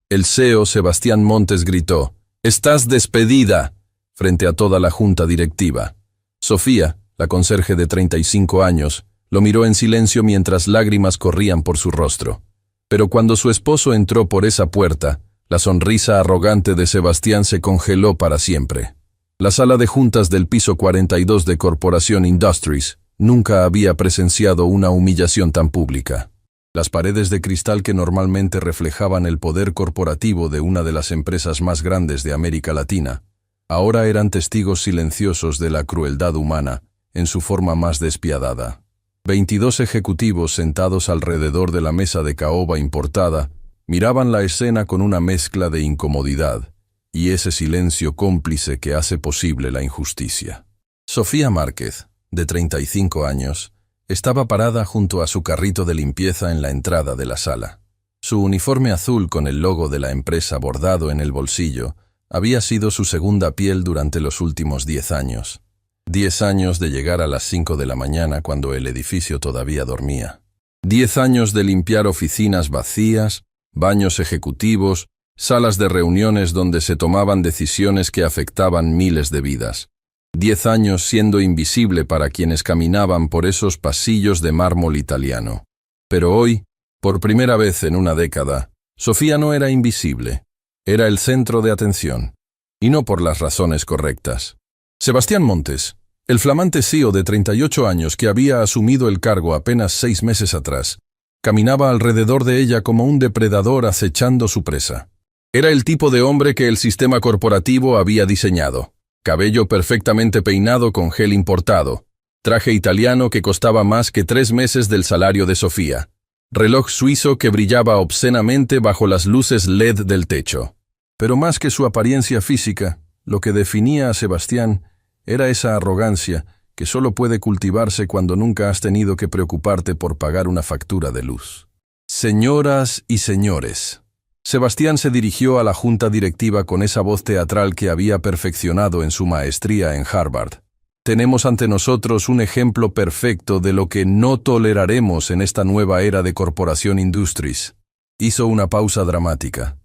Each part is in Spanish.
El CEO Sebastián Montes gritó: «¡Estás despedida!», frente a toda la junta directiva. Sofía, la conserje de 35 años, lo miró en silencio mientras lágrimas corrían por su rostro. Pero cuando su esposo entró por esa puerta, la sonrisa arrogante de Sebastián se congeló para siempre. La sala de juntas del piso 42 de Corporación Industries nunca había presenciado una humillación tan pública. Las paredes de cristal que normalmente reflejaban el poder corporativo de una de las empresas más grandes de América Latina, ahora eran testigos silenciosos de la crueldad humana en su forma más despiadada. 22 ejecutivos sentados alrededor de la mesa de caoba importada miraban la escena con una mezcla de incomodidad y ese silencio cómplice que hace posible la injusticia. Sofía Márquez, de 35 años, estaba parada junto a su carrito de limpieza en la entrada de la sala. Su uniforme azul con el logo de la empresa bordado en el bolsillo había sido su segunda piel durante los últimos 10 años. 10 años de llegar a las 5 de la mañana cuando el edificio todavía dormía. 10 años de limpiar oficinas vacías, baños ejecutivos, salas de reuniones donde se tomaban decisiones que afectaban miles de vidas. 10 años siendo invisible para quienes caminaban por esos pasillos de mármol italiano. Pero hoy, por primera vez en una década, Sofía no era invisible. Era el centro de atención. Y no por las razones correctas. Sebastián Montes, el flamante CEO de 38 años que había asumido el cargo apenas 6 meses atrás, caminaba alrededor de ella como un depredador acechando su presa. Era el tipo de hombre que el sistema corporativo había diseñado. Cabello perfectamente peinado con gel importado, traje italiano que costaba más que 3 meses del salario de Sofía, reloj suizo que brillaba obscenamente bajo las luces LED del techo. Pero más que su apariencia física, lo que definía a Sebastián era esa arrogancia que solo puede cultivarse cuando nunca has tenido que preocuparte por pagar una factura de luz. Señoras y señores, Sebastián se dirigió a la junta directiva con esa voz teatral que había perfeccionado en su maestría en Harvard. Tenemos ante nosotros un ejemplo perfecto de lo que no toleraremos en esta nueva era de Corporación Industries. Hizo una pausa dramática,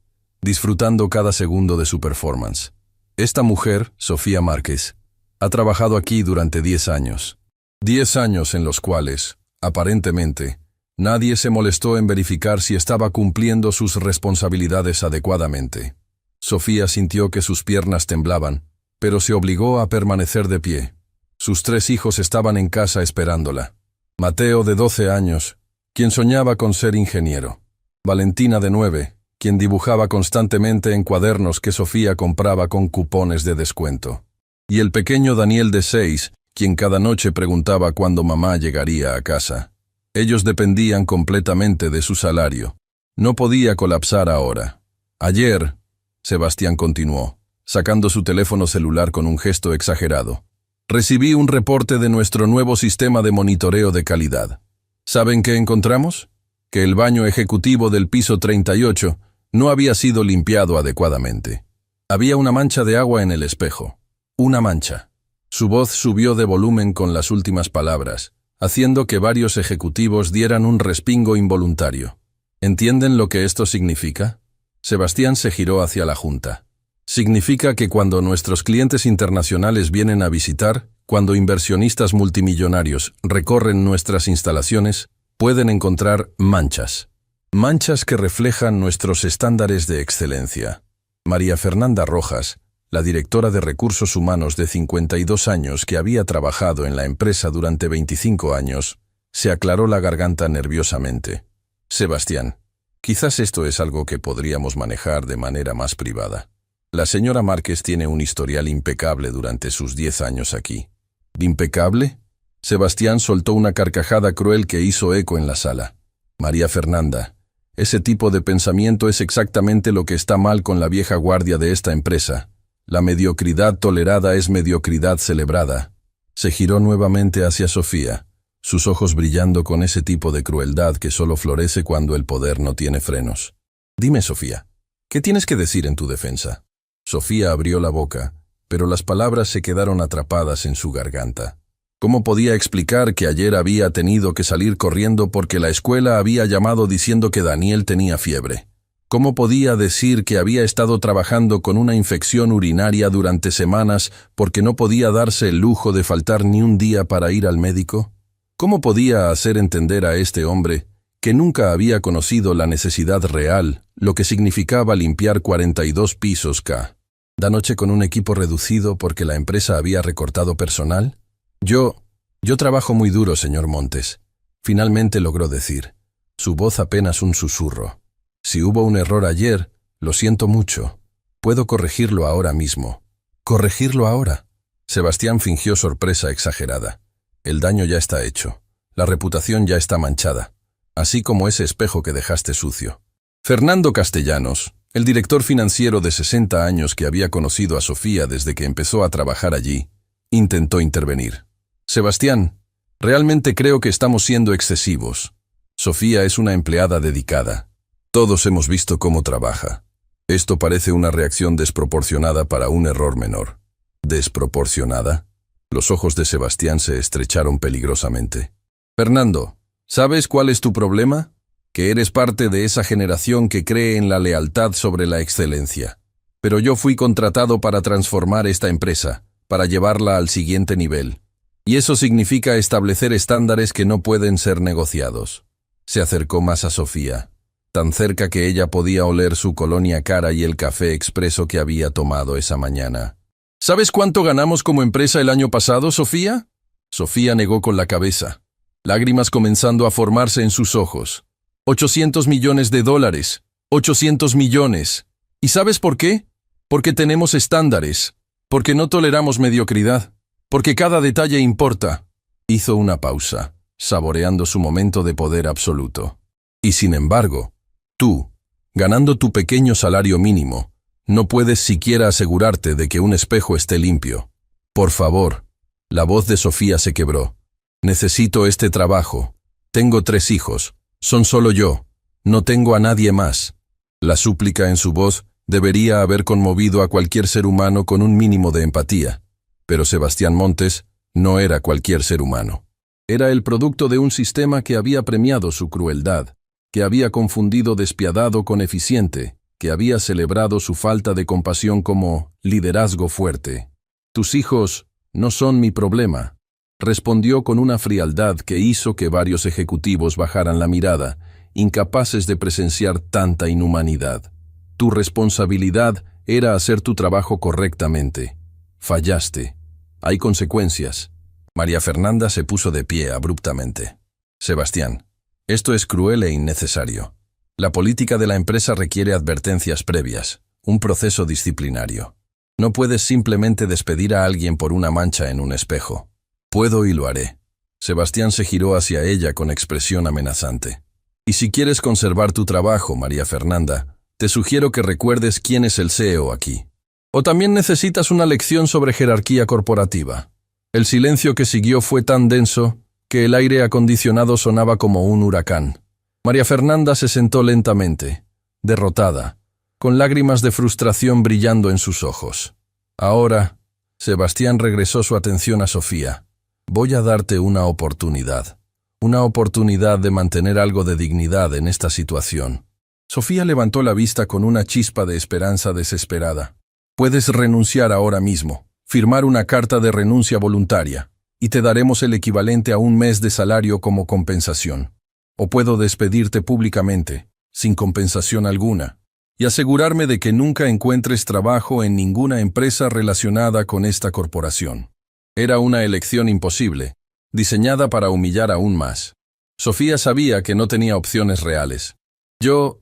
disfrutando cada segundo de su performance. Esta mujer, Sofía Márquez, ha trabajado aquí durante 10 años. 10 años en los cuales, aparentemente, nadie se molestó en verificar si estaba cumpliendo sus responsabilidades adecuadamente. Sofía sintió que sus piernas temblaban, pero se obligó a permanecer de pie. Sus 3 hijos estaban en casa esperándola. Mateo, de 12 años, quien soñaba con ser ingeniero. Valentina, de 9, quien dibujaba constantemente en cuadernos que Sofía compraba con cupones de descuento. Y el pequeño Daniel, de 6, quien cada noche preguntaba cuándo mamá llegaría a casa. Ellos dependían completamente de su salario. No podía colapsar ahora. Ayer, Sebastián continuó, sacando su teléfono celular con un gesto exagerado, recibí un reporte de nuestro nuevo sistema de monitoreo de calidad. ¿Saben qué encontramos? Que el baño ejecutivo del piso 38 no había sido limpiado adecuadamente. Había una mancha de agua en el espejo. Una mancha. Su voz subió de volumen con las últimas palabras, haciendo que varios ejecutivos dieran un respingo involuntario. ¿Entienden lo que esto significa? Sebastián se giró hacia la junta. Significa que cuando nuestros clientes internacionales vienen a visitar, cuando inversionistas multimillonarios recorren nuestras instalaciones, pueden encontrar manchas. Manchas que reflejan nuestros estándares de excelencia. María Fernanda Rojas, la directora de Recursos Humanos de 52 años que había trabajado en la empresa durante 25 años, se aclaró la garganta nerviosamente. Sebastián, quizás esto es algo que podríamos manejar de manera más privada. La señora Márquez tiene un historial impecable durante sus 10 años aquí. ¿Impecable? Sebastián soltó una carcajada cruel que hizo eco en la sala. María Fernanda, ese tipo de pensamiento es exactamente lo que está mal con la vieja guardia de esta empresa. La mediocridad tolerada es mediocridad celebrada. Se giró nuevamente hacia Sofía, sus ojos brillando con ese tipo de crueldad que solo florece cuando el poder no tiene frenos. Dime, Sofía, ¿qué tienes que decir en tu defensa? Sofía abrió la boca, pero las palabras se quedaron atrapadas en su garganta. ¿Cómo podía explicar que ayer había tenido que salir corriendo porque la escuela había llamado diciendo que Daniel tenía fiebre? ¿Cómo podía decir que había estado trabajando con una infección urinaria durante semanas porque no podía darse el lujo de faltar ni un día para ir al médico? ¿Cómo podía hacer entender a este hombre que nunca había conocido la necesidad real, lo que significaba limpiar 42 pisos cada noche con un equipo reducido porque la empresa había recortado personal? Yo trabajo muy duro, señor Montes. Finalmente logró decir, su voz apenas un susurro. Si hubo un error ayer, lo siento mucho. Puedo corregirlo ahora mismo. ¿Corregirlo ahora? Sebastián fingió sorpresa exagerada. El daño ya está hecho. La reputación ya está manchada. Así como ese espejo que dejaste sucio. Fernando Castellanos, el director financiero de 60 años que había conocido a Sofía desde que empezó a trabajar allí, intentó intervenir. Sebastián, realmente creo que estamos siendo excesivos. Sofía es una empleada dedicada. Todos hemos visto cómo trabaja. Esto parece una reacción desproporcionada para un error menor. ¿Desproporcionada? Los ojos de Sebastián se estrecharon peligrosamente. Fernando, ¿sabes cuál es tu problema? Que eres parte de esa generación que cree en la lealtad sobre la excelencia. Pero yo fui contratado para transformar esta empresa, para llevarla al siguiente nivel. Y eso significa establecer estándares que no pueden ser negociados. Se acercó más a Sofía, tan cerca que ella podía oler su colonia cara y el café expreso que había tomado esa mañana. ¿Sabes cuánto ganamos como empresa el año pasado, Sofía? Sofía negó con la cabeza, lágrimas comenzando a formarse en sus ojos. $800 millones. 800 millones. ¿Y sabes por qué? Porque tenemos estándares, porque no toleramos mediocridad, porque cada detalle importa. Hizo una pausa, saboreando su momento de poder absoluto. Y sin embargo, tú, ganando tu pequeño salario mínimo, no puedes siquiera asegurarte de que un espejo esté limpio. Por favor. La voz de Sofía se quebró. Necesito este trabajo. Tengo 3 hijos. Son solo yo. No tengo a nadie más. La súplica en su voz debería haber conmovido a cualquier ser humano con un mínimo de empatía. Pero Sebastián Montes no era cualquier ser humano. Era el producto de un sistema que había premiado su crueldad, que había confundido despiadado con eficiente, que había celebrado su falta de compasión como liderazgo fuerte. Tus hijos no son mi problema, respondió con una frialdad que hizo que varios ejecutivos bajaran la mirada, incapaces de presenciar tanta inhumanidad. Tu responsabilidad era hacer tu trabajo correctamente. Fallaste. Hay consecuencias. María Fernanda se puso de pie abruptamente. Sebastián, esto es cruel e innecesario. La política de la empresa requiere advertencias previas, un proceso disciplinario. No puedes simplemente despedir a alguien por una mancha en un espejo. Puedo y lo haré. Sebastián se giró hacia ella con expresión amenazante. Y si quieres conservar tu trabajo, María Fernanda, te sugiero que recuerdes quién es el CEO aquí. O también necesitas una lección sobre jerarquía corporativa. El silencio que siguió fue tan denso que el aire acondicionado sonaba como un huracán. María Fernanda se sentó lentamente, derrotada, con lágrimas de frustración brillando en sus ojos. Ahora, Sebastián regresó su atención a Sofía. Voy a darte una oportunidad de mantener algo de dignidad en esta situación. Sofía levantó la vista con una chispa de esperanza desesperada. Puedes renunciar ahora mismo, firmar una carta de renuncia voluntaria, y te daremos el equivalente a un mes de salario como compensación. O puedo despedirte públicamente, sin compensación alguna, y asegurarme de que nunca encuentres trabajo en ninguna empresa relacionada con esta corporación. Era una elección imposible, diseñada para humillar aún más. Sofía sabía que no tenía opciones reales. Yo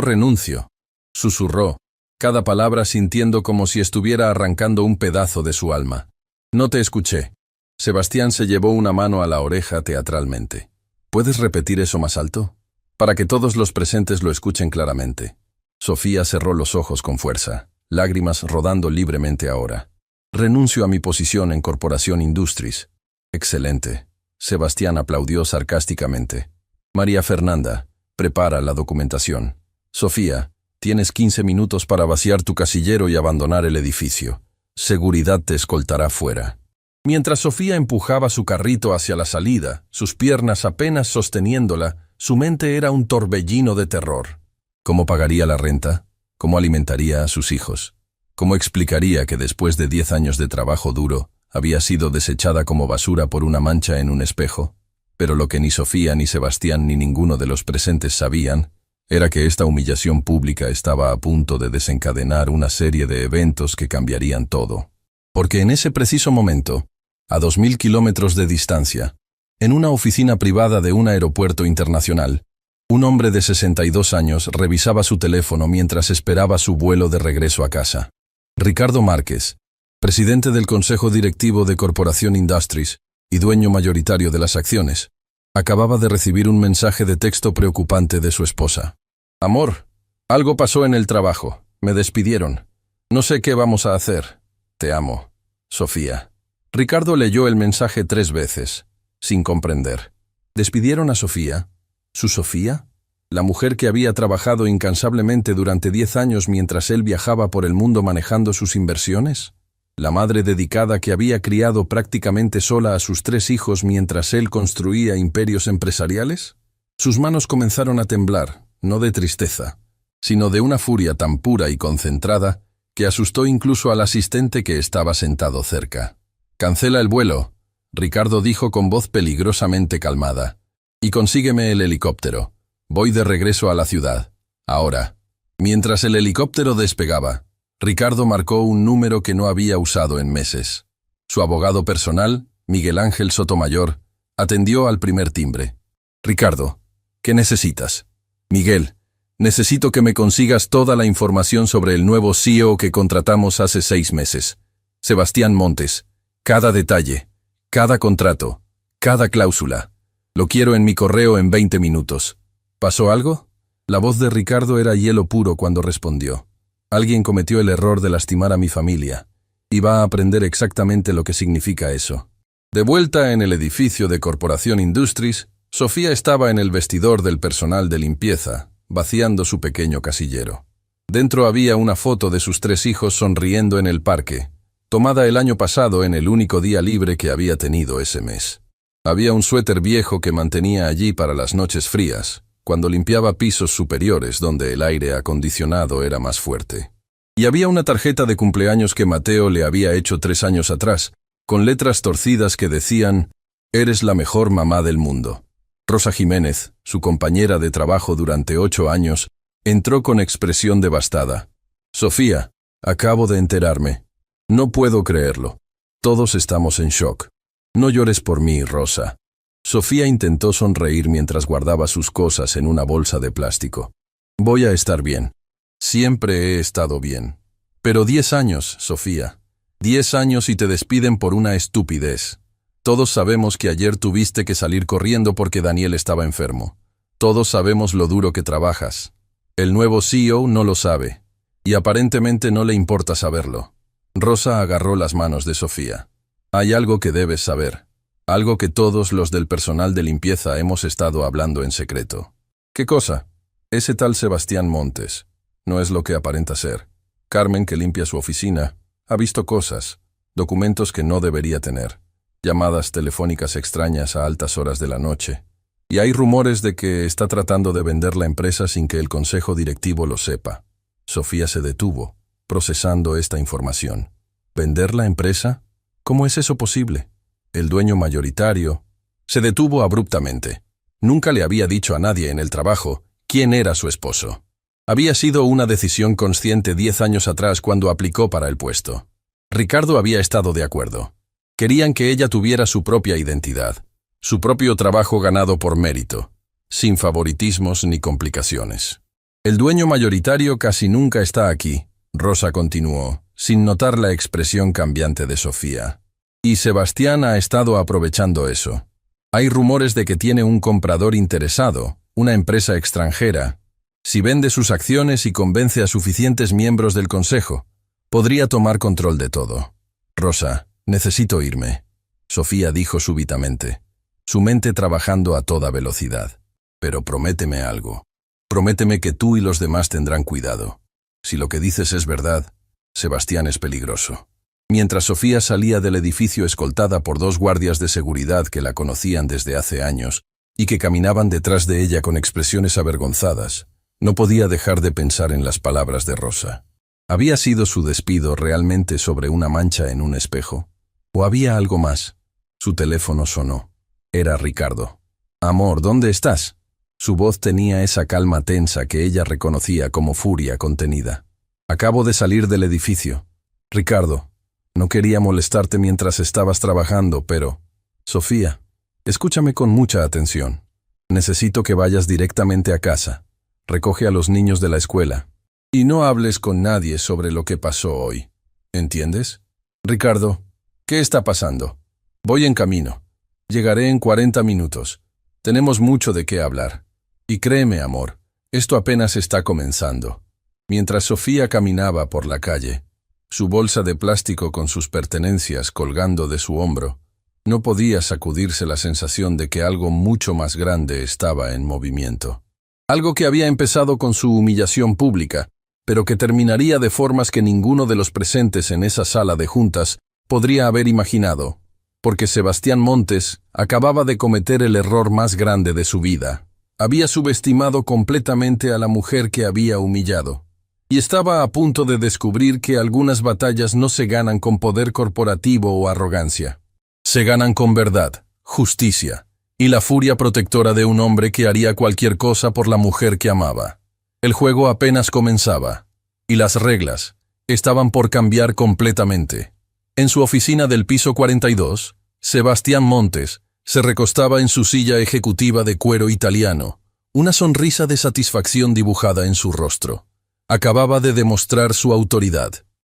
renuncio, susurró, cada palabra sintiendo como si estuviera arrancando un pedazo de su alma. No te escuché. Sebastián se llevó una mano a la oreja teatralmente. ¿Puedes repetir eso más alto? Para que todos los presentes lo escuchen claramente. Sofía cerró los ojos con fuerza, lágrimas rodando libremente ahora. Renuncio a mi posición en Corporación Industries. Excelente. Sebastián aplaudió sarcásticamente. María Fernanda, prepara la documentación. Sofía, tienes 15 minutos para vaciar tu casillero y abandonar el edificio. Seguridad te escoltará fuera. Mientras Sofía empujaba su carrito hacia la salida, sus piernas apenas sosteniéndola, su mente era un torbellino de terror. ¿Cómo pagaría la renta? ¿Cómo alimentaría a sus hijos? ¿Cómo explicaría que después de 10 años de trabajo duro, había sido desechada como basura por una mancha en un espejo? Pero lo que ni Sofía, ni Sebastián, ni ninguno de los presentes sabían, era que esta humillación pública estaba a punto de desencadenar una serie de eventos que cambiarían todo. Porque en ese preciso momento, a 2000 kilómetros de distancia, en una oficina privada de un aeropuerto internacional, un hombre de 62 años revisaba su teléfono mientras esperaba su vuelo de regreso a casa. Ricardo Márquez, presidente del Consejo Directivo de Corporación Industries y dueño mayoritario de las acciones, acababa de recibir un mensaje de texto preocupante de su esposa. «Amor, algo pasó en el trabajo. Me despidieron. No sé qué vamos a hacer. Te amo. Sofía». Ricardo leyó el mensaje 3 veces, sin comprender. ¿Despidieron a Sofía? ¿Su Sofía? ¿La mujer que había trabajado incansablemente durante 10 años mientras él viajaba por el mundo manejando sus inversiones? ¿La madre dedicada que había criado prácticamente sola a sus 3 hijos mientras él construía imperios empresariales? Sus manos comenzaron a temblar, no de tristeza, sino de una furia tan pura y concentrada que asustó incluso al asistente que estaba sentado cerca. «Cancela el vuelo», Ricardo dijo con voz peligrosamente calmada, «y consígueme el helicóptero. Voy de regreso a la ciudad. Ahora». Mientras el helicóptero despegaba, Ricardo marcó un número que no había usado en meses. Su abogado personal, Miguel Ángel Sotomayor, atendió al primer timbre. «Ricardo, ¿qué necesitas?» «Miguel, necesito que me consigas toda la información sobre el nuevo CEO que contratamos hace 6 meses. Sebastián Montes. Cada detalle, cada contrato, cada cláusula. Lo quiero en mi correo en 20 minutos. ¿Pasó algo?» La voz de Ricardo era hielo puro cuando respondió. «Alguien cometió el error de lastimar a mi familia, y va a aprender exactamente lo que significa eso». De vuelta en el edificio de Corporación Industries, Sofía estaba en el vestidor del personal de limpieza, vaciando su pequeño casillero. Dentro había una foto de sus 3 hijos sonriendo en el parque, tomada el año pasado en el único día libre que había tenido ese mes. Había un suéter viejo que mantenía allí para las noches frías, cuando limpiaba pisos superiores donde el aire acondicionado era más fuerte. Y había una tarjeta de cumpleaños que Mateo le había hecho 3 años atrás, con letras torcidas que decían: «Eres la mejor mamá del mundo». Rosa Jiménez, su compañera de trabajo durante 8 años, entró con expresión devastada. «Sofía, acabo de enterarme. No puedo creerlo. Todos estamos en shock. No llores por mí, Rosa». Sofía intentó sonreír mientras guardaba sus cosas en una bolsa de plástico. «Voy a estar bien. Siempre he estado bien. Pero 10 años, Sofía. 10 años y te despiden por una estupidez. Todos sabemos que ayer tuviste que salir corriendo porque Daniel estaba enfermo. Todos sabemos lo duro que trabajas. El nuevo CEO no lo sabe, y aparentemente no le importa saberlo». Rosa agarró las manos de Sofía. «Hay algo que debes saber. Algo que todos los del personal de limpieza hemos estado hablando en secreto». «¿Qué cosa?» «Ese tal Sebastián Montes. No es lo que aparenta ser. Carmen, que limpia su oficina, ha visto cosas, documentos que no debería tener, llamadas telefónicas extrañas a altas horas de la noche. Y hay rumores de que está tratando de vender la empresa sin que el consejo directivo lo sepa». Sofía se detuvo, procesando esta información. ¿Vender la empresa? ¿Cómo es eso posible? El dueño mayoritario se detuvo abruptamente. Nunca le había dicho a nadie en el trabajo quién era su esposo. Había sido una decisión consciente 10 años atrás cuando aplicó para el puesto. Ricardo había estado de acuerdo. Querían que ella tuviera su propia identidad, su propio trabajo ganado por mérito, sin favoritismos ni complicaciones. «El dueño mayoritario casi nunca está aquí», Rosa continuó, sin notar la expresión cambiante de Sofía. «Y Sebastián ha estado aprovechando eso. Hay rumores de que tiene un comprador interesado, una empresa extranjera. Si vende sus acciones y convence a suficientes miembros del consejo, podría tomar control de todo». «Rosa, necesito irme», Sofía dijo súbitamente, su mente trabajando a toda velocidad. «Pero prométeme algo. Prométeme que tú y los demás tendrán cuidado. Si lo que dices es verdad, Sebastián es peligroso». Mientras Sofía salía del edificio escoltada por 2 guardias de seguridad que la conocían desde hace años y que caminaban detrás de ella con expresiones avergonzadas, No podía dejar de pensar en las palabras de Rosa. ¿Había sido su despido realmente sobre una mancha en un espejo? ¿O había algo más? Su teléfono sonó. Era Ricardo. «Amor, ¿dónde estás?» Su voz tenía esa calma tensa que ella reconocía como furia contenida. «Acabo de salir del edificio. Ricardo, no quería molestarte mientras estabas trabajando, pero... Sofía, escúchame con mucha atención. Necesito que vayas directamente a casa. Recoge a los niños de la escuela. Y no hables con nadie sobre lo que pasó hoy. ¿Entiendes? Ricardo, ¿qué está pasando? Voy en camino. Llegaré en 40 minutos. Tenemos mucho de qué hablar. Y créeme, amor, esto apenas está comenzando». Mientras Sofía caminaba por la calle, su bolsa de plástico con sus pertenencias colgando de su hombro, no podía sacudirse la sensación de que algo mucho más grande estaba en movimiento. Algo que había empezado con su humillación pública, pero que terminaría de formas que ninguno de los presentes en esa sala de juntas podría haber imaginado, porque Sebastián Montes acababa de cometer el error más grande de su vida. Había subestimado completamente a la mujer que había humillado, y estaba a punto de descubrir que algunas batallas no se ganan con poder corporativo o arrogancia. Se ganan con verdad, justicia y la furia protectora de un hombre que haría cualquier cosa por la mujer que amaba. El juego apenas comenzaba, y las reglas estaban por cambiar completamente. En su oficina del piso 42, Sebastián Montes se recostaba en su silla ejecutiva de cuero italiano, una sonrisa de satisfacción dibujada en su rostro. Acababa de demostrar su autoridad.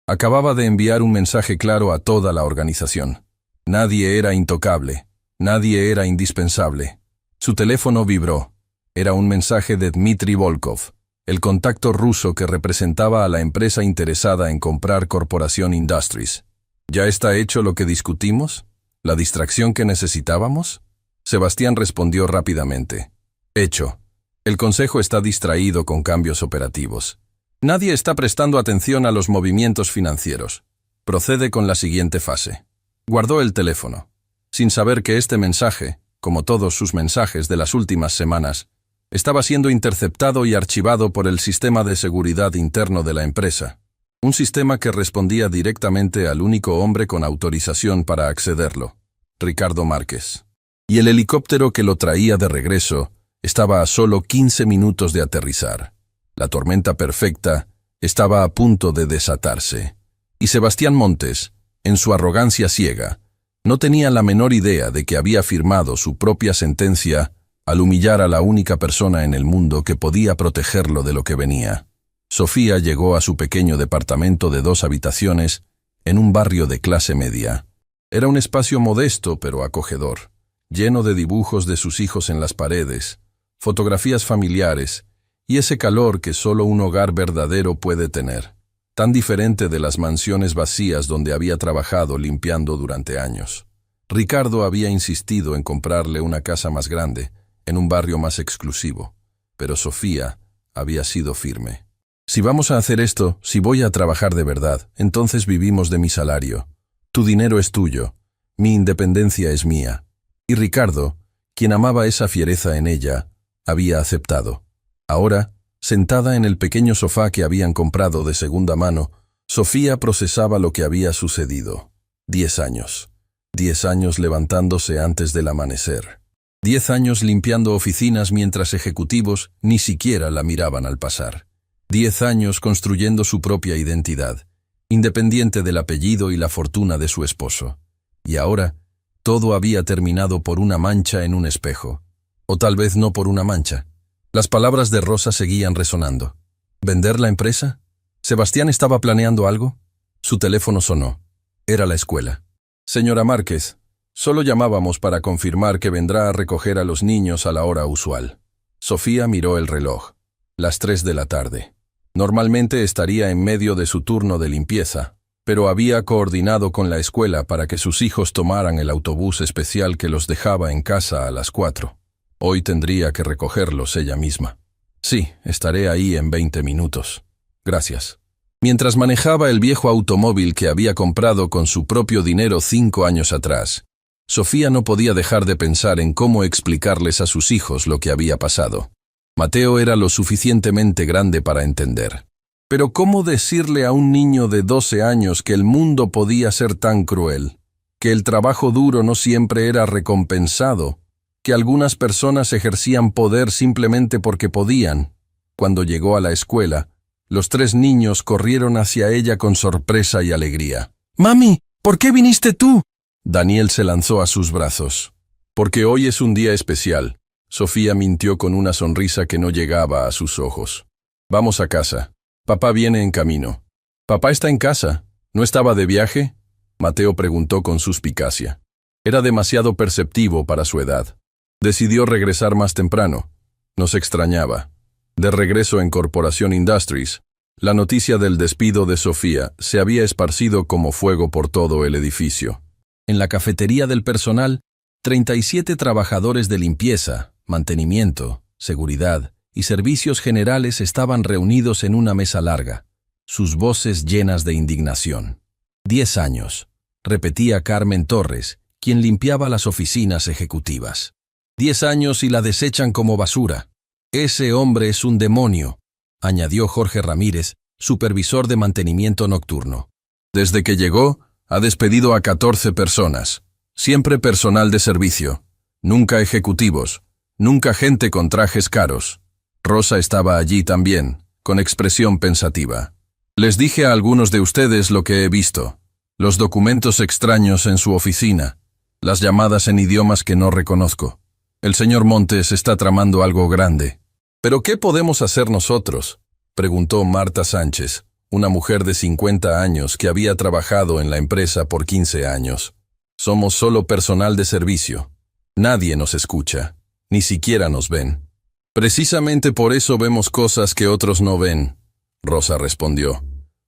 Acababa de enviar un mensaje claro a toda la organización. Nadie era intocable. Nadie era indispensable. Su teléfono vibró. Era un mensaje de Dmitry Volkov, el contacto ruso que representaba a la empresa interesada en comprar Corporación Industries. ¿Ya está hecho lo que discutimos? ¿La distracción que necesitábamos? Sebastián respondió rápidamente. Hecho. El consejo está distraído con cambios operativos. Nadie está prestando atención a los movimientos financieros. Procede con la siguiente fase. Guardó el teléfono, sin saber que este mensaje, como todos sus mensajes de las últimas semanas, estaba siendo interceptado y archivado por el sistema de seguridad interno de la empresa, un sistema que respondía directamente al único hombre con autorización para accederlo, Ricardo Márquez. Y el helicóptero que lo traía de regreso estaba a solo 15 minutos de aterrizar. La tormenta perfecta estaba a punto de desatarse, y Sebastián Montes, en su arrogancia ciega, no tenía la menor idea de que había firmado su propia sentencia al humillar a la única persona en el mundo que podía protegerlo de lo que venía. Sofía llegó a su pequeño departamento de 2 habitaciones en un barrio de clase media. Era un espacio modesto pero acogedor, lleno de dibujos de sus hijos en las paredes, fotografías familiares y ese calor que solo un hogar verdadero puede tener, tan diferente de las mansiones vacías donde había trabajado limpiando durante años. Ricardo había insistido en comprarle una casa más grande, en un barrio más exclusivo, pero Sofía había sido firme. Si vamos a hacer esto, si voy a trabajar de verdad, entonces vivimos de mi salario. Tu dinero es tuyo, mi independencia es mía. Y Ricardo, quien amaba esa fiereza en ella, había aceptado. Ahora, sentada en el pequeño sofá que habían comprado de segunda mano, Sofía procesaba lo que había sucedido. 10 años. 10 años levantándose antes del amanecer. 10 años limpiando oficinas mientras ejecutivos ni siquiera la miraban al pasar. 10 años construyendo su propia identidad, independiente del apellido y la fortuna de su esposo. Y ahora, todo había terminado por una mancha en un espejo. O tal vez no por una mancha. Las palabras de Rosa seguían resonando. ¿Vender la empresa? ¿Sebastián estaba planeando algo? Su teléfono sonó. Era la escuela. Señora Márquez, solo llamábamos para confirmar que vendrá a recoger a los niños a la hora usual. Sofía miró el reloj. Las 3 de la tarde. Normalmente estaría en medio de su turno de limpieza, pero había coordinado con la escuela para que sus hijos tomaran el autobús especial que los dejaba en casa a las 4. Hoy tendría que recogerlos ella misma. Sí, estaré ahí en 20 minutos. Gracias. Mientras manejaba el viejo automóvil que había comprado con su propio dinero 5 años atrás, Sofía no podía dejar de pensar en cómo explicarles a sus hijos lo que había pasado. Mateo era lo suficientemente grande para entender. Pero ¿cómo decirle a un niño de 12 años que el mundo podía ser tan cruel? Que el trabajo duro no siempre era recompensado, que algunas personas ejercían poder simplemente porque podían. Cuando llegó a la escuela, los 3 niños corrieron hacia ella con sorpresa y alegría. «¡Mami! ¿Por qué viniste tú?» Daniel se lanzó a sus brazos. «Porque hoy es un día especial», Sofía mintió con una sonrisa que no llegaba a sus ojos. «Vamos a casa. Papá viene en camino». «¿Papá está en casa? ¿No estaba de viaje?», Mateo preguntó con suspicacia. Era demasiado perceptivo para su edad. Decidió regresar más temprano. Nos extrañaba. De regreso en Corporación Industries, la noticia del despido de Sofía se había esparcido como fuego por todo el edificio. En la cafetería del personal, 37 trabajadores de limpieza, mantenimiento, seguridad y servicios generales estaban reunidos en una mesa larga, sus voces llenas de indignación. 10 años, repetía Carmen Torres, quien limpiaba las oficinas ejecutivas. 10 años y la desechan como basura. Ese hombre es un demonio, añadió Jorge Ramírez, supervisor de mantenimiento nocturno. Desde que llegó, ha despedido a 14 personas, siempre personal de servicio, nunca ejecutivos, nunca gente con trajes caros. Rosa estaba allí también, con expresión pensativa. Les dije a algunos de ustedes lo que he visto, los documentos extraños en su oficina, las llamadas en idiomas que no reconozco. El señor Montes está tramando algo grande. ¿Pero qué podemos hacer nosotros?, preguntó Marta Sánchez, una mujer de 50 años que había trabajado en la empresa por 15 años. Somos solo personal de servicio. Nadie nos escucha, ni siquiera nos ven. Precisamente por eso vemos cosas que otros no ven, Rosa respondió.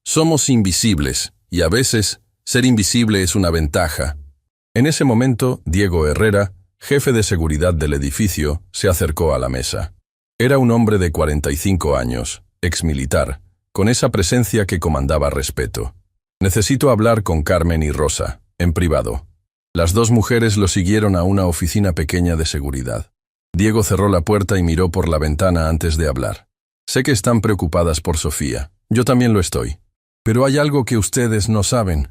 Somos invisibles, y a veces, ser invisible es una ventaja. En ese momento, Diego Herrera, jefe de seguridad del edificio, se acercó a la mesa. Era un hombre de 45 años, exmilitar, con esa presencia que comandaba respeto. Necesito hablar con Carmen y Rosa, en privado. Las 2 mujeres lo siguieron a una oficina pequeña de seguridad. Diego cerró la puerta y miró por la ventana antes de hablar. Sé que están preocupadas por Sofía. Yo también lo estoy. Pero hay algo que ustedes no saben.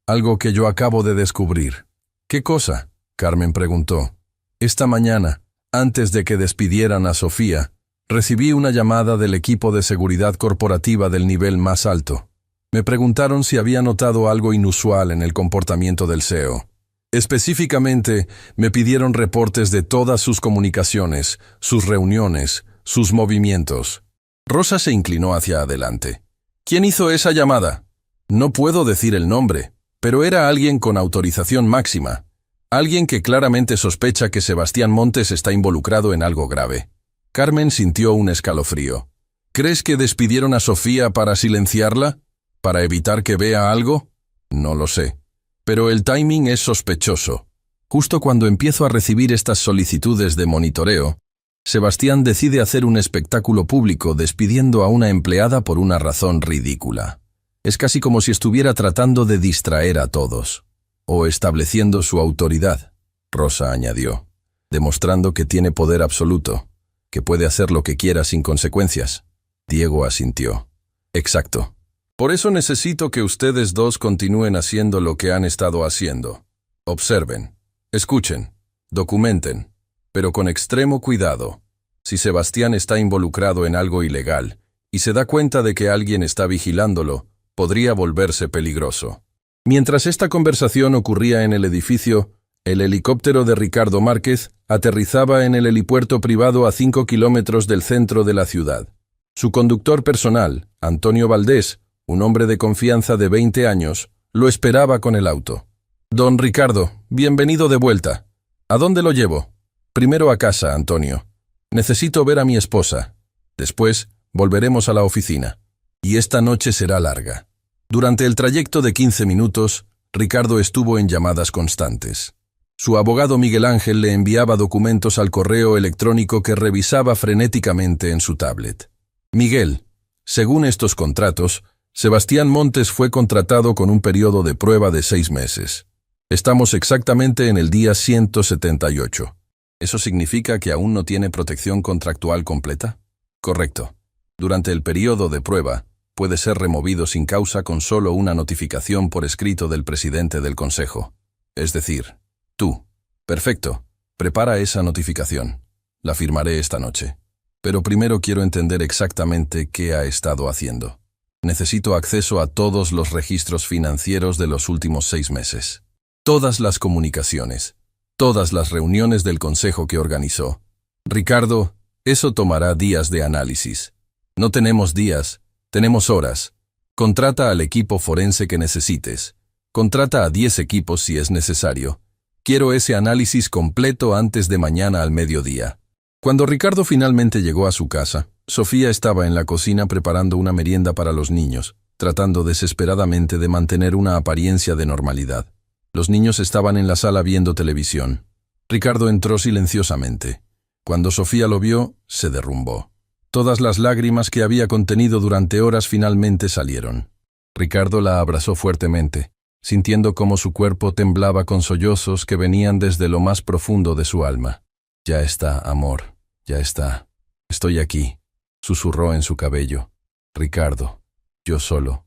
Algo que yo acabo de descubrir. ¿Qué cosa?, Carmen preguntó. Esta mañana, antes de que despidieran a Sofía, recibí una llamada del equipo de seguridad corporativa del nivel más alto. Me preguntaron si había notado algo inusual en el comportamiento del CEO. Específicamente, me pidieron reportes de todas sus comunicaciones, sus reuniones, sus movimientos. Rosa se inclinó hacia adelante. ¿Quién hizo esa llamada? No puedo decir el nombre, pero era alguien con autorización máxima. Alguien que claramente sospecha que Sebastián Montes está involucrado en algo grave. Carmen sintió un escalofrío. ¿Crees que despidieron a Sofía para silenciarla? ¿Para evitar que vea algo? No lo sé. Pero el timing es sospechoso. Justo cuando empiezo a recibir estas solicitudes de monitoreo, Sebastián decide hacer un espectáculo público despidiendo a una empleada por una razón ridícula. Es casi como si estuviera tratando de distraer a todos. O estableciendo su autoridad, Rosa añadió, demostrando que tiene poder absoluto, que puede hacer lo que quiera sin consecuencias. Diego asintió. Exacto. Por eso necesito que ustedes 2 continúen haciendo lo que han estado haciendo. Observen, escuchen, documenten, pero con extremo cuidado. Si Sebastián está involucrado en algo ilegal y se da cuenta de que alguien está vigilándolo, podría volverse peligroso. Mientras esta conversación ocurría en el edificio, el helicóptero de Ricardo Márquez aterrizaba en el helipuerto privado a 5 kilómetros del centro de la ciudad. Su conductor personal, Antonio Valdés, un hombre de confianza de 20 años, lo esperaba con el auto. Don Ricardo, bienvenido de vuelta. ¿A dónde lo llevo? Primero a casa, Antonio. Necesito ver a mi esposa. Después, volveremos a la oficina. Y esta noche será larga. Durante el trayecto de 15 minutos, Ricardo estuvo en llamadas constantes. Su abogado Miguel Ángel le enviaba documentos al correo electrónico que revisaba frenéticamente en su tablet. Miguel, según estos contratos, Sebastián Montes fue contratado con un periodo de prueba de 6 meses. Estamos exactamente en el día 178. ¿Eso significa que aún no tiene protección contractual completa? Correcto. Durante el periodo de prueba, puede ser removido sin causa con solo una notificación por escrito del presidente del Consejo. Es decir, tú. Perfecto. Prepara esa notificación. La firmaré esta noche. Pero primero quiero entender exactamente qué ha estado haciendo. Necesito acceso a todos los registros financieros de los últimos 6 meses. Todas las comunicaciones. Todas las reuniones del Consejo que organizó. Ricardo, eso tomará días de análisis. No tenemos días, tenemos horas. Contrata al equipo forense que necesites. Contrata a 10 equipos si es necesario. Quiero ese análisis completo antes de mañana al mediodía. Cuando Ricardo finalmente llegó a su casa, Sofía estaba en la cocina preparando una merienda para los niños, tratando desesperadamente de mantener una apariencia de normalidad. Los niños estaban en la sala viendo televisión. Ricardo entró silenciosamente. Cuando Sofía lo vio, se derrumbó. Todas las lágrimas que había contenido durante horas finalmente salieron. Ricardo la abrazó fuertemente, sintiendo cómo su cuerpo temblaba con sollozos que venían desde lo más profundo de su alma. «Ya está, amor, ya está. Estoy aquí», susurró en su cabello. «Ricardo, yo solo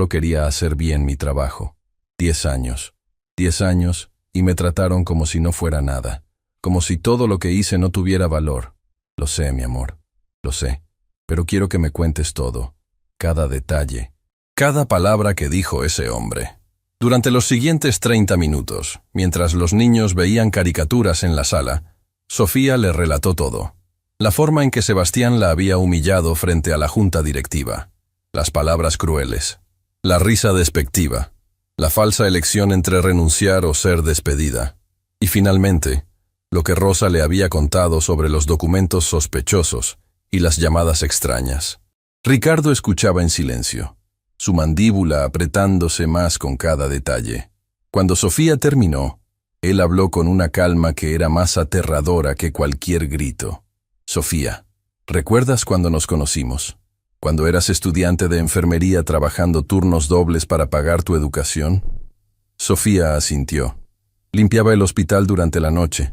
quería hacer bien mi trabajo. 10 años, y me trataron como si no fuera nada, como si todo lo que hice no tuviera valor. Lo sé, mi amor, lo sé, pero quiero que me cuentes todo, cada detalle, cada palabra que dijo ese hombre». Durante los siguientes 30 minutos, mientras los niños veían caricaturas en la sala, Sofía le relató todo. La forma en que Sebastián la había humillado frente a la junta directiva, las palabras crueles, la risa despectiva, la falsa elección entre renunciar o ser despedida, y finalmente, lo que Rosa le había contado sobre los documentos sospechosos y las llamadas extrañas. Ricardo escuchaba en silencio, su mandíbula apretándose más con cada detalle. Cuando Sofía terminó, él habló con una calma que era más aterradora que cualquier grito. «Sofía, ¿recuerdas cuando nos conocimos? Cuando eras estudiante de enfermería trabajando turnos dobles para pagar tu educación?» Sofía asintió. «Limpiaba el hospital durante la noche.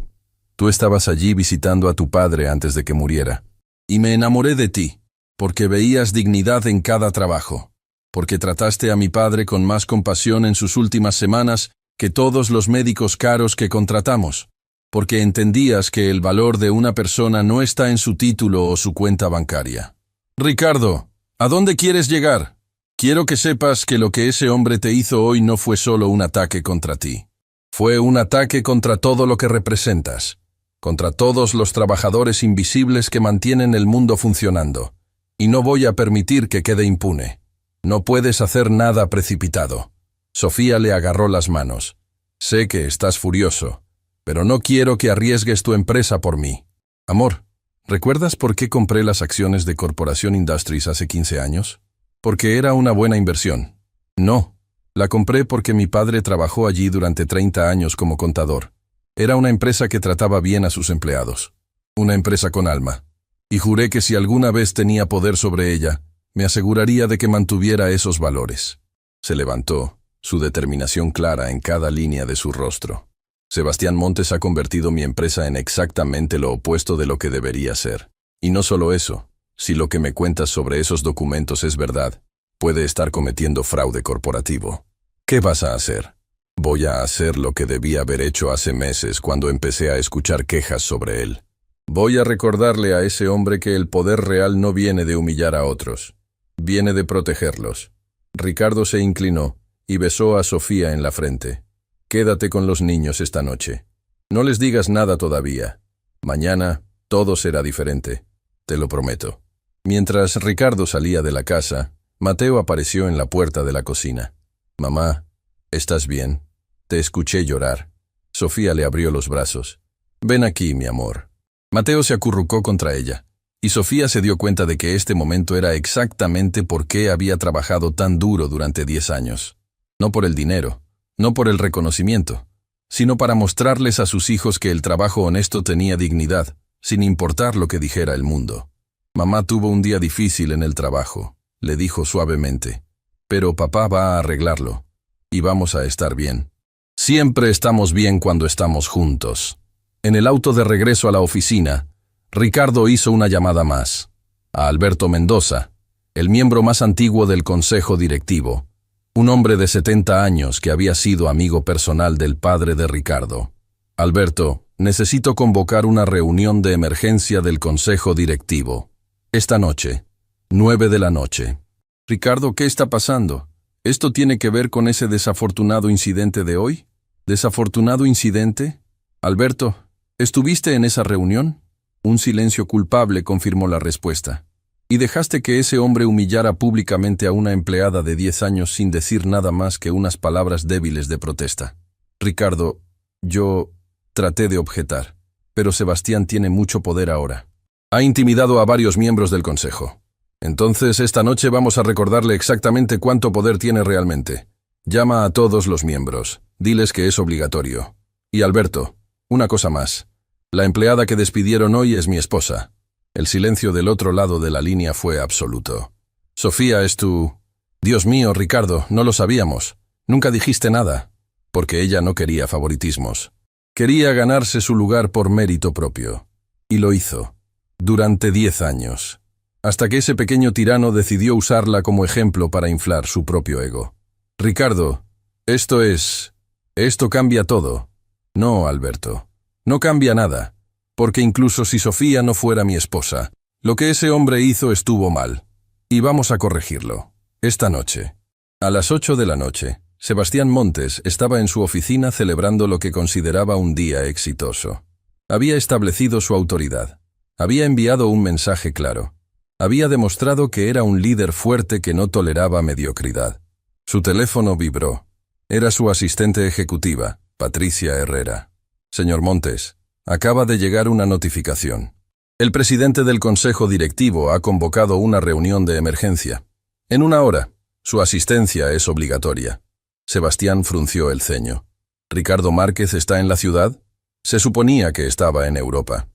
Tú estabas allí visitando a tu padre antes de que muriera. Y me enamoré de ti, porque veías dignidad en cada trabajo, porque trataste a mi padre con más compasión en sus últimas semanas que todos los médicos caros que contratamos, porque entendías que el valor de una persona no está en su título o su cuenta bancaria. Ricardo, ¿a dónde quieres llegar? Quiero que sepas que lo que ese hombre te hizo hoy no fue solo un ataque contra ti. Fue un ataque contra todo lo que representas, contra todos los trabajadores invisibles que mantienen el mundo funcionando, y no voy a permitir que quede impune. No puedes hacer nada precipitado». Sofía le agarró las manos. «Sé que estás furioso, pero no quiero que arriesgues tu empresa por mí. Amor, ¿recuerdas por qué compré las acciones de Corporación Industries hace 15 años? Porque era una buena inversión. No, la compré porque mi padre trabajó allí durante 30 años como contador. Era una empresa que trataba bien a sus empleados. Una empresa con alma. Y juré que si alguna vez tenía poder sobre ella, me aseguraría de que mantuviera esos valores». Se levantó, su determinación clara en cada línea de su rostro. «Sebastián Montes ha convertido mi empresa en exactamente lo opuesto de lo que debería ser. Y no solo eso, si lo que me cuentas sobre esos documentos es verdad, puede estar cometiendo fraude corporativo. ¿Qué vas a hacer?» «Voy a hacer lo que debía haber hecho hace meses cuando empecé a escuchar quejas sobre él. Voy a recordarle a ese hombre que el poder real no viene de humillar a otros, viene de protegerlos». Ricardo se inclinó y besó a Sofía en la frente. «Quédate con los niños esta noche. No les digas nada todavía. Mañana todo será diferente, te lo prometo». Mientras Ricardo salía de la casa, Mateo apareció en la puerta de la cocina. «Mamá, ¿estás bien? Te escuché llorar». Sofía le abrió los brazos. «Ven aquí, mi amor». Mateo se acurrucó contra ella, y Sofía se dio cuenta de que este momento era exactamente por qué había trabajado tan duro durante 10 años. No por el dinero, no por el reconocimiento, sino para mostrarles a sus hijos que el trabajo honesto tenía dignidad, sin importar lo que dijera el mundo. «Mamá tuvo un día difícil en el trabajo», le dijo suavemente, «pero papá va a arreglarlo, y vamos a estar bien. Siempre estamos bien cuando estamos juntos». En el auto de regreso a la oficina, Ricardo hizo una llamada más. a Alberto Mendoza, el miembro más antiguo del consejo directivo, un hombre de 70 años que había sido amigo personal del padre de Ricardo. Alberto, necesito convocar una reunión de emergencia del consejo directivo. Esta noche, 9 de la noche. Ricardo, ¿qué está pasando? ¿Esto tiene que ver con ese desafortunado incidente de hoy? ¿Desafortunado incidente? Alberto, ¿estuviste en esa reunión? Un silencio culpable confirmó la respuesta. ¿Y dejaste que ese hombre humillara públicamente a una empleada de 10 años sin decir nada más que unas palabras débiles de protesta? Ricardo, yo traté de objetar, pero Sebastián tiene mucho poder ahora. Ha intimidado a varios miembros del consejo. Entonces, esta noche vamos a recordarle exactamente cuánto poder tiene realmente. Llama a todos los miembros. Diles que es obligatorio. Y Alberto, una cosa más. La empleada que despidieron hoy es mi esposa. El silencio del otro lado de la línea fue absoluto. Sofía es tu... Dios mío, Ricardo, no lo sabíamos. Nunca dijiste nada. Porque ella no quería favoritismos. Quería ganarse su lugar por mérito propio. Y lo hizo. Durante 10 años. Hasta que ese pequeño tirano decidió usarla como ejemplo para inflar su propio ego. Ricardo, esto cambia todo. No, Alberto. No cambia nada. Porque incluso si Sofía no fuera mi esposa, lo que ese hombre hizo estuvo mal. Y vamos a corregirlo. Esta noche. A las 8 de la noche, Sebastián Montes estaba en su oficina celebrando lo que consideraba un día exitoso. Había establecido su autoridad. Había enviado un mensaje claro. Había demostrado que era un líder fuerte que no toleraba mediocridad. Su teléfono vibró. Era su asistente ejecutiva, Patricia Herrera. Señor Montes, acaba de llegar una notificación. El presidente del consejo directivo ha convocado una reunión de emergencia. En 1 hora. Su asistencia es obligatoria. Sebastián frunció el ceño. ¿Ricardo Márquez está en la ciudad? Se suponía que estaba en Europa.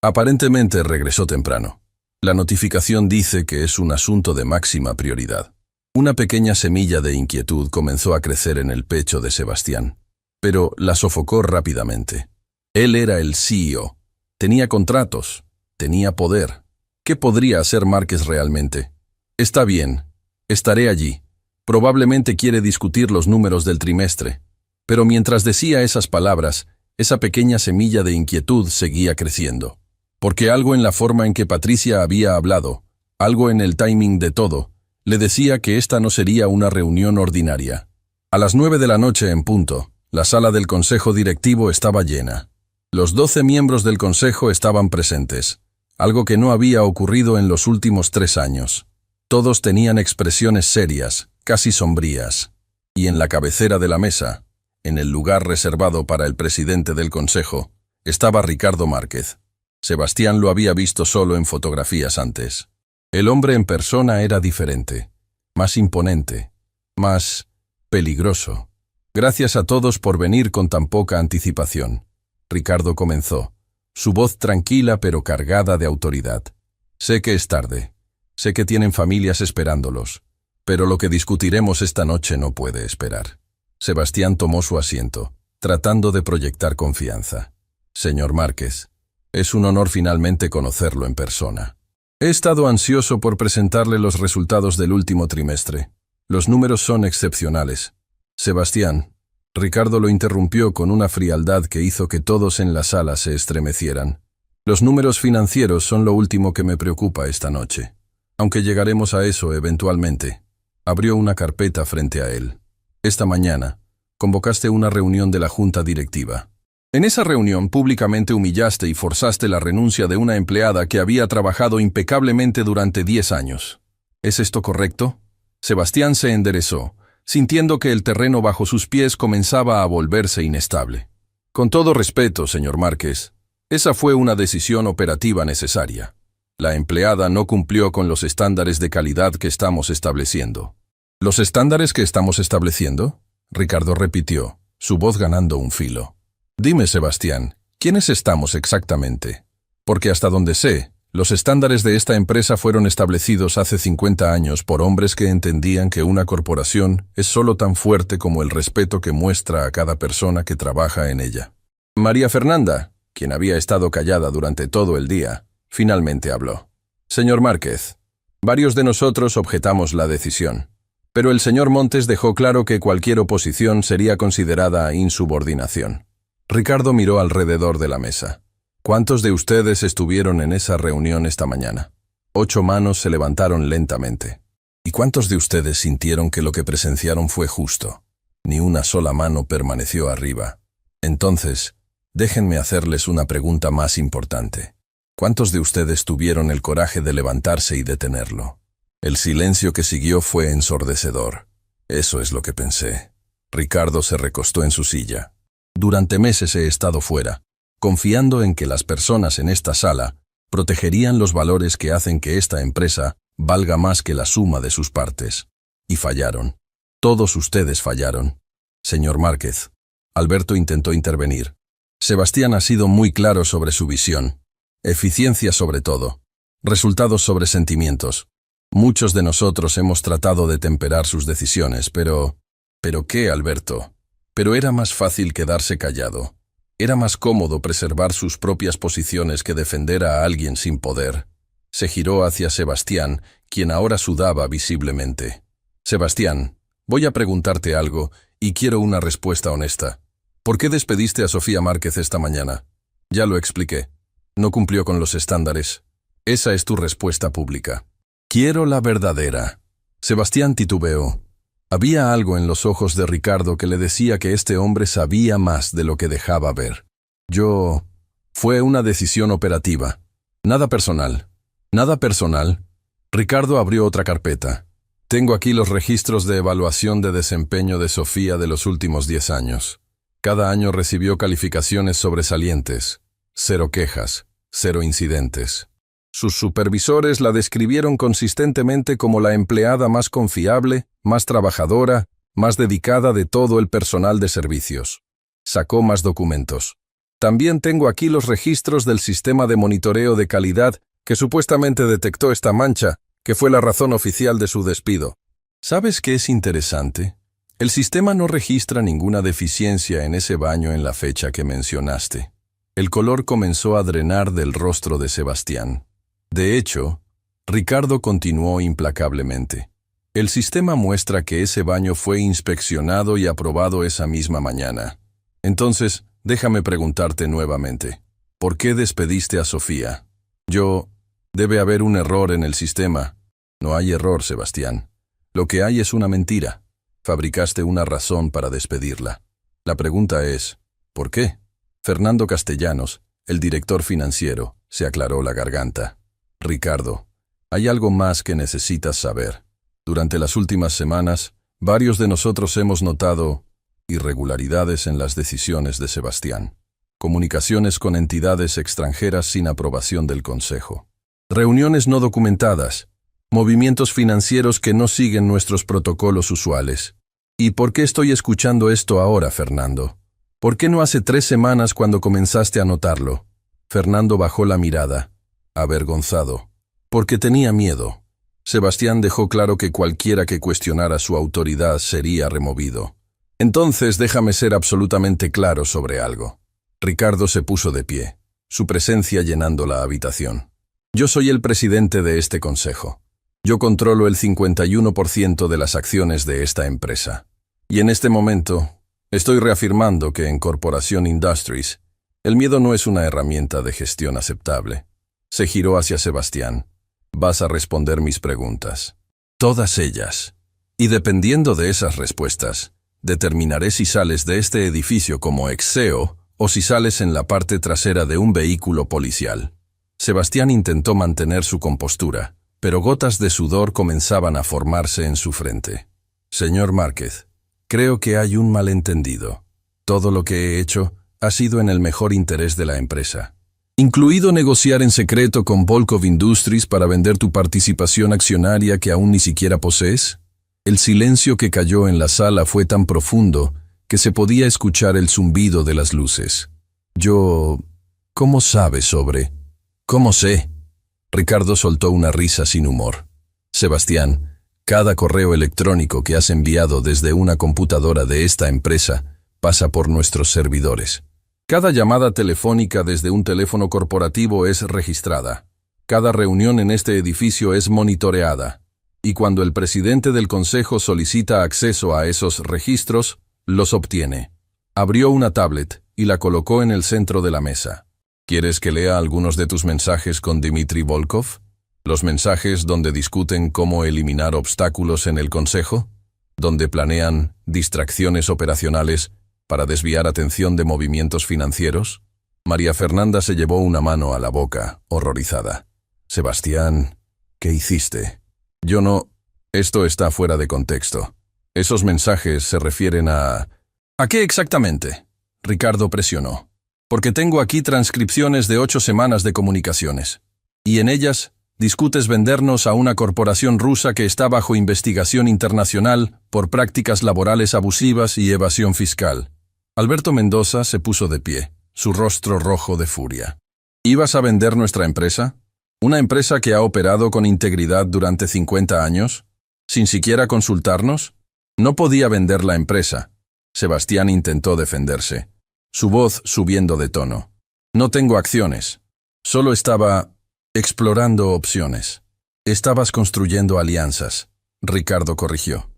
Aparentemente regresó temprano. La notificación dice que es un asunto de máxima prioridad. Una pequeña semilla de inquietud comenzó a crecer en el pecho de Sebastián, pero la sofocó rápidamente. Él era el CEO. Tenía contratos. Tenía poder. ¿Qué podría hacer Márquez realmente? Está bien. Estaré allí. Probablemente quiere discutir los números del trimestre. Pero mientras decía esas palabras, esa pequeña semilla de inquietud seguía creciendo. Porque algo en la forma en que Patricia había hablado, algo en el timing de todo, le decía que esta no sería una reunión ordinaria. A las 9 de la noche en punto, la sala del consejo directivo estaba llena. Los 12 miembros del consejo estaban presentes, algo que no había ocurrido en los últimos 3 años. Todos tenían expresiones serias, casi sombrías. Y en la cabecera de la mesa, en el lugar reservado para el presidente del consejo, estaba Ricardo Márquez. Sebastián lo había visto solo en fotografías antes. El hombre en persona era diferente, más imponente, más peligroso. Gracias a todos por venir con tan poca anticipación. Ricardo comenzó, su voz tranquila pero cargada de autoridad. Sé que es tarde, sé que tienen familias esperándolos, pero lo que discutiremos esta noche no puede esperar. Sebastián tomó su asiento, tratando de proyectar confianza. Señor Márquez, es un honor finalmente conocerlo en persona. He estado ansioso por presentarle los resultados del último trimestre. Los números son excepcionales. Sebastián, Ricardo lo interrumpió con una frialdad que hizo que todos en la sala se estremecieran. Los números financieros son lo último que me preocupa esta noche. Aunque llegaremos a eso eventualmente. Abrió una carpeta frente a él. Esta mañana, convocaste una reunión de la junta directiva. En esa reunión públicamente humillaste y forzaste la renuncia de una empleada que había trabajado impecablemente durante 10 años. ¿Es esto correcto? Sebastián se enderezó, sintiendo que el terreno bajo sus pies comenzaba a volverse inestable. Con todo respeto, señor Márquez, esa fue una decisión operativa necesaria. La empleada no cumplió con los estándares de calidad que estamos estableciendo. ¿Los estándares que estamos estableciendo? Ricardo repitió, su voz ganando un filo. Dime, Sebastián, ¿quiénes estamos exactamente? Porque hasta donde sé, los estándares de esta empresa fueron establecidos hace 50 años por hombres que entendían que una corporación es solo tan fuerte como el respeto que muestra a cada persona que trabaja en ella. María Fernanda, quien había estado callada durante todo el día, finalmente habló. Señor Márquez, varios de nosotros objetamos la decisión, pero el señor Montes dejó claro que cualquier oposición sería considerada insubordinación. Ricardo miró alrededor de la mesa. ¿Cuántos de ustedes estuvieron en esa reunión esta mañana? 8 manos se levantaron lentamente. ¿Y cuántos de ustedes sintieron que lo que presenciaron fue justo? Ni una sola mano permaneció arriba. Entonces, déjenme hacerles una pregunta más importante. ¿Cuántos de ustedes tuvieron el coraje de levantarse y detenerlo? El silencio que siguió fue ensordecedor. Eso es lo que pensé. Ricardo se recostó en su silla. Durante meses he estado fuera, confiando en que las personas en esta sala protegerían los valores que hacen que esta empresa valga más que la suma de sus partes. Y fallaron. Todos ustedes fallaron. Señor Márquez. Alberto intentó intervenir. Sebastián ha sido muy claro sobre su visión. Eficiencia sobre todo. Resultados sobre sentimientos. Muchos de nosotros hemos tratado de temperar sus decisiones, pero... ¿Pero qué, Alberto? Pero era más fácil quedarse callado. Era más cómodo preservar sus propias posiciones que defender a alguien sin poder. Se giró hacia Sebastián, quien ahora sudaba visiblemente. Sebastián, voy a preguntarte algo y quiero una respuesta honesta. ¿Por qué despediste a Sofía Márquez esta mañana? Ya lo expliqué. No cumplió con los estándares. Esa es tu respuesta pública. Quiero la verdadera. Sebastián titubeó. Había algo en los ojos de Ricardo que le decía que este hombre sabía más de lo que dejaba ver. Fue una decisión operativa. Nada personal. Nada personal. Ricardo abrió otra carpeta. Tengo aquí los registros de evaluación de desempeño de Sofía de los últimos 10 años. Cada año recibió calificaciones sobresalientes. 0 quejas, 0 incidentes. Sus supervisores la describieron consistentemente como la empleada más confiable, más trabajadora, más dedicada de todo el personal de servicios. Sacó más documentos. También tengo aquí los registros del sistema de monitoreo de calidad que supuestamente detectó esta mancha, que fue la razón oficial de su despido. ¿Sabes qué es interesante? El sistema no registra ninguna deficiencia en ese baño en la fecha que mencionaste. El color comenzó a drenar del rostro de Sebastián. De hecho, Ricardo continuó implacablemente. El sistema muestra que ese baño fue inspeccionado y aprobado esa misma mañana. Entonces, déjame preguntarte nuevamente. ¿Por qué despediste a Sofía? Debe haber un error en el sistema. No hay error, Sebastián. Lo que hay es una mentira. Fabricaste una razón para despedirla. La pregunta es, ¿por qué? Fernando Castellanos, el director financiero, se aclaró la garganta. Ricardo, hay algo más que necesitas saber. Durante las últimas semanas, varios de nosotros hemos notado irregularidades en las decisiones de Sebastián. Comunicaciones con entidades extranjeras sin aprobación del Consejo. Reuniones no documentadas. Movimientos financieros que no siguen nuestros protocolos usuales. ¿Y por qué estoy escuchando esto ahora, Fernando? ¿Por qué no hace 3 semanas cuando comenzaste a notarlo? Fernando bajó la mirada, avergonzado, porque tenía miedo. Sebastián dejó claro que cualquiera que cuestionara su autoridad sería removido. Entonces déjame ser absolutamente claro sobre algo. Ricardo se puso de pie, su presencia llenando la habitación. Yo soy el presidente de este consejo. Yo controlo el 51% de las acciones de esta empresa. Y en este momento, estoy reafirmando que en Corporación Industries, el miedo no es una herramienta de gestión aceptable. Se giró hacia Sebastián. Vas a responder mis preguntas. Todas ellas. Y dependiendo de esas respuestas, determinaré si sales de este edificio como ex-CEO o si sales en la parte trasera de un vehículo policial. Sebastián intentó mantener su compostura, pero gotas de sudor comenzaban a formarse en su frente. Señor Márquez, creo que hay un malentendido. Todo lo que he hecho ha sido en el mejor interés de la empresa. Incluido negociar en secreto con Volkov Industries para vender tu participación accionaria que aún ni siquiera posees. El silencio que cayó en la sala fue tan profundo que se podía escuchar el zumbido de las luces. ¿Cómo sabes sobre? ¿Cómo sé? Ricardo soltó una risa sin humor. Sebastián, cada correo electrónico que has enviado desde una computadora de esta empresa pasa por nuestros servidores. Cada llamada telefónica desde un teléfono corporativo es registrada. Cada reunión en este edificio es monitoreada, y cuando el presidente del consejo solicita acceso a esos registros, los obtiene. Abrió una tablet y la colocó en el centro de la mesa. ¿Quieres que lea algunos de tus mensajes con Dmitry Volkov? ¿Los mensajes donde discuten cómo eliminar obstáculos en el consejo? ¿Donde planean distracciones operacionales para desviar atención de movimientos financieros? María Fernanda se llevó una mano a la boca, horrorizada. Sebastián, ¿qué hiciste? Yo no... Esto está fuera de contexto. Esos mensajes se refieren a... ¿A qué exactamente? Ricardo presionó. Porque tengo aquí transcripciones de 8 semanas de comunicaciones. Y en ellas discutes vendernos a una corporación rusa que está bajo investigación internacional por prácticas laborales abusivas y evasión fiscal. Alberto Mendoza se puso de pie, su rostro rojo de furia. ¿Ibas a vender nuestra empresa? ¿Una empresa que ha operado con integridad durante 50 años? ¿Sin siquiera consultarnos? No podía vender la empresa. Sebastián intentó defenderse, su voz subiendo de tono. No tengo acciones. Solo estaba explorando opciones. Estabas construyendo alianzas, Ricardo corrigió,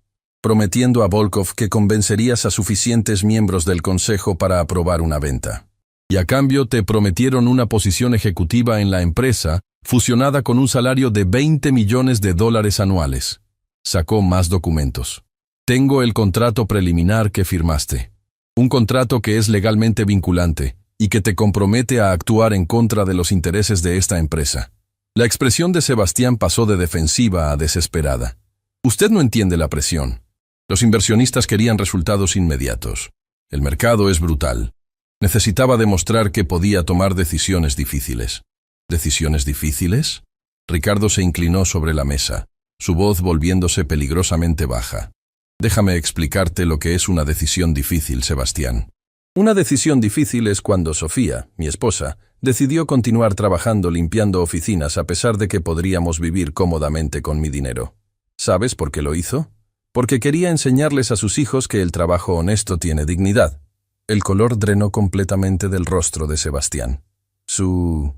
prometiendo a Volkov que convencerías a suficientes miembros del consejo para aprobar una venta. Y a cambio te prometieron una posición ejecutiva en la empresa fusionada con un salario de $20 millones anuales. Sacó más documentos. Tengo el contrato preliminar que firmaste. Un contrato que es legalmente vinculante y que te compromete a actuar en contra de los intereses de esta empresa. La expresión de Sebastián pasó de defensiva a desesperada. Usted no entiende la presión. Los inversionistas querían resultados inmediatos. El mercado es brutal. Necesitaba demostrar que podía tomar decisiones difíciles. ¿Decisiones difíciles? Ricardo se inclinó sobre la mesa, su voz volviéndose peligrosamente baja. Déjame explicarte lo que es una decisión difícil, Sebastián. Una decisión difícil es cuando Sofía, mi esposa, decidió continuar trabajando limpiando oficinas a pesar de que podríamos vivir cómodamente con mi dinero. ¿Sabes por qué lo hizo? Porque quería enseñarles a sus hijos que el trabajo honesto tiene dignidad. El color drenó completamente del rostro de Sebastián. ¿Su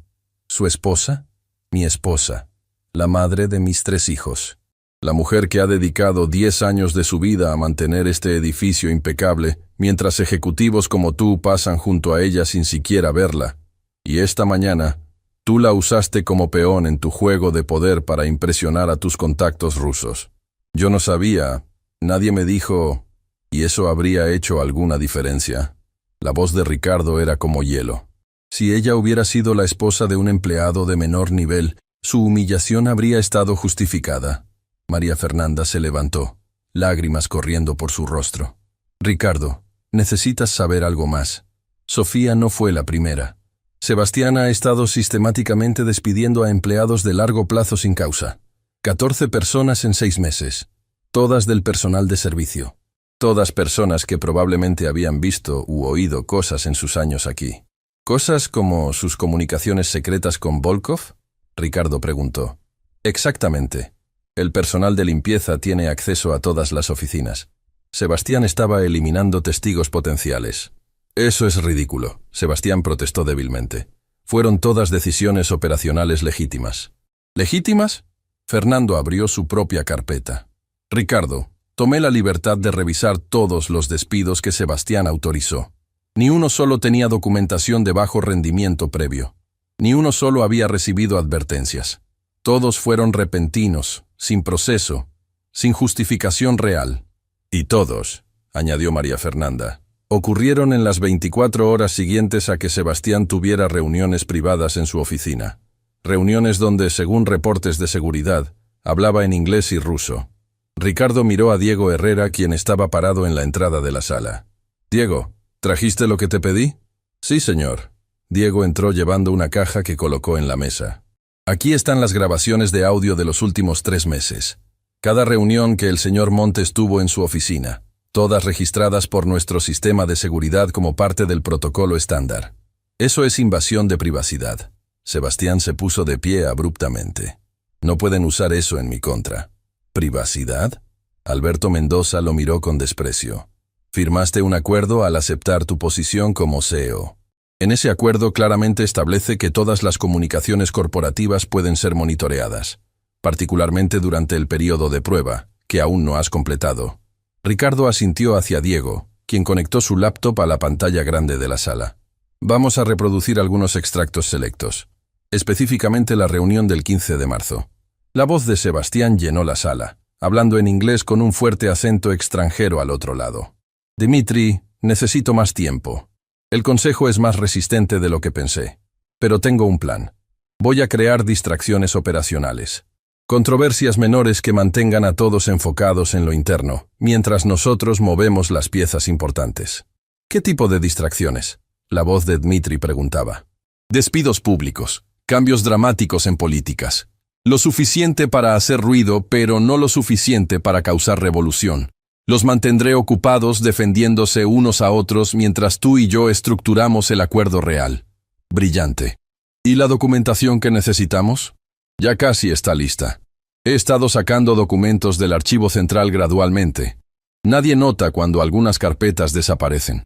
esposa? Mi esposa, la madre de mis 3 hijos. La mujer que ha dedicado 10 años de su vida a mantener este edificio impecable, mientras ejecutivos como tú pasan junto a ella sin siquiera verla. Y esta mañana, tú la usaste como peón en tu juego de poder para impresionar a tus contactos rusos. Yo no sabía, nadie me dijo, y eso habría hecho alguna diferencia. La voz de Ricardo era como hielo. Si ella hubiera sido la esposa de un empleado de menor nivel, su humillación habría estado justificada. María Fernanda se levantó, lágrimas corriendo por su rostro. Ricardo, necesitas saber algo más. Sofía no fue la primera. Sebastián ha estado sistemáticamente despidiendo a empleados de largo plazo sin causa. 14 personas en 6 meses. Todas del personal de servicio. Todas personas que probablemente habían visto u oído cosas en sus años aquí. ¿Cosas como sus comunicaciones secretas con Volkov? Ricardo preguntó. Exactamente. El personal de limpieza tiene acceso a todas las oficinas. Sebastián estaba eliminando testigos potenciales. Eso es ridículo, Sebastián protestó débilmente. Fueron todas decisiones operacionales legítimas. ¿Legítimas? Fernando abrió su propia carpeta. Ricardo, tomé la libertad de revisar todos los despidos que Sebastián autorizó. Ni uno solo tenía documentación de bajo rendimiento previo. Ni uno solo había recibido advertencias. Todos fueron repentinos, sin proceso, sin justificación real. Y todos, añadió María Fernanda, ocurrieron en las 24 horas siguientes a que Sebastián tuviera reuniones privadas en su oficina. Reuniones donde, según reportes de seguridad, hablaba en inglés y ruso. Ricardo miró a Diego Herrera, quien estaba parado en la entrada de la sala. «Diego, ¿trajiste lo que te pedí?» «Sí, señor». Diego entró llevando una caja que colocó en la mesa. Aquí están las grabaciones de audio de los últimos 3 meses. Cada reunión que el señor Montes tuvo en su oficina, todas registradas por nuestro sistema de seguridad como parte del protocolo estándar. Eso es invasión de privacidad. Sebastián se puso de pie abruptamente. No pueden usar eso en mi contra. ¿Privacidad? Alberto Mendoza lo miró con desprecio. Firmaste un acuerdo al aceptar tu posición como CEO. En ese acuerdo claramente establece que todas las comunicaciones corporativas pueden ser monitoreadas, particularmente durante el periodo de prueba, que aún no has completado. Ricardo asintió hacia Diego, quien conectó su laptop a la pantalla grande de la sala. Vamos a reproducir algunos extractos selectos, específicamente la reunión del 15 de marzo. La voz de Sebastián llenó la sala, hablando en inglés con un fuerte acento extranjero al otro lado. Dmitri, necesito más tiempo. El consejo es más resistente de lo que pensé. Pero tengo un plan. Voy a crear distracciones operacionales. Controversias menores que mantengan a todos enfocados en lo interno, mientras nosotros movemos las piezas importantes. ¿Qué tipo de distracciones? La voz de Dmitri preguntaba. Despidos públicos, cambios dramáticos en políticas. Lo suficiente para hacer ruido, pero no lo suficiente para causar revolución. Los mantendré ocupados defendiéndose unos a otros mientras tú y yo estructuramos el acuerdo real. Brillante. ¿Y la documentación que necesitamos? Ya casi está lista. He estado sacando documentos del archivo central gradualmente. Nadie nota cuando algunas carpetas desaparecen.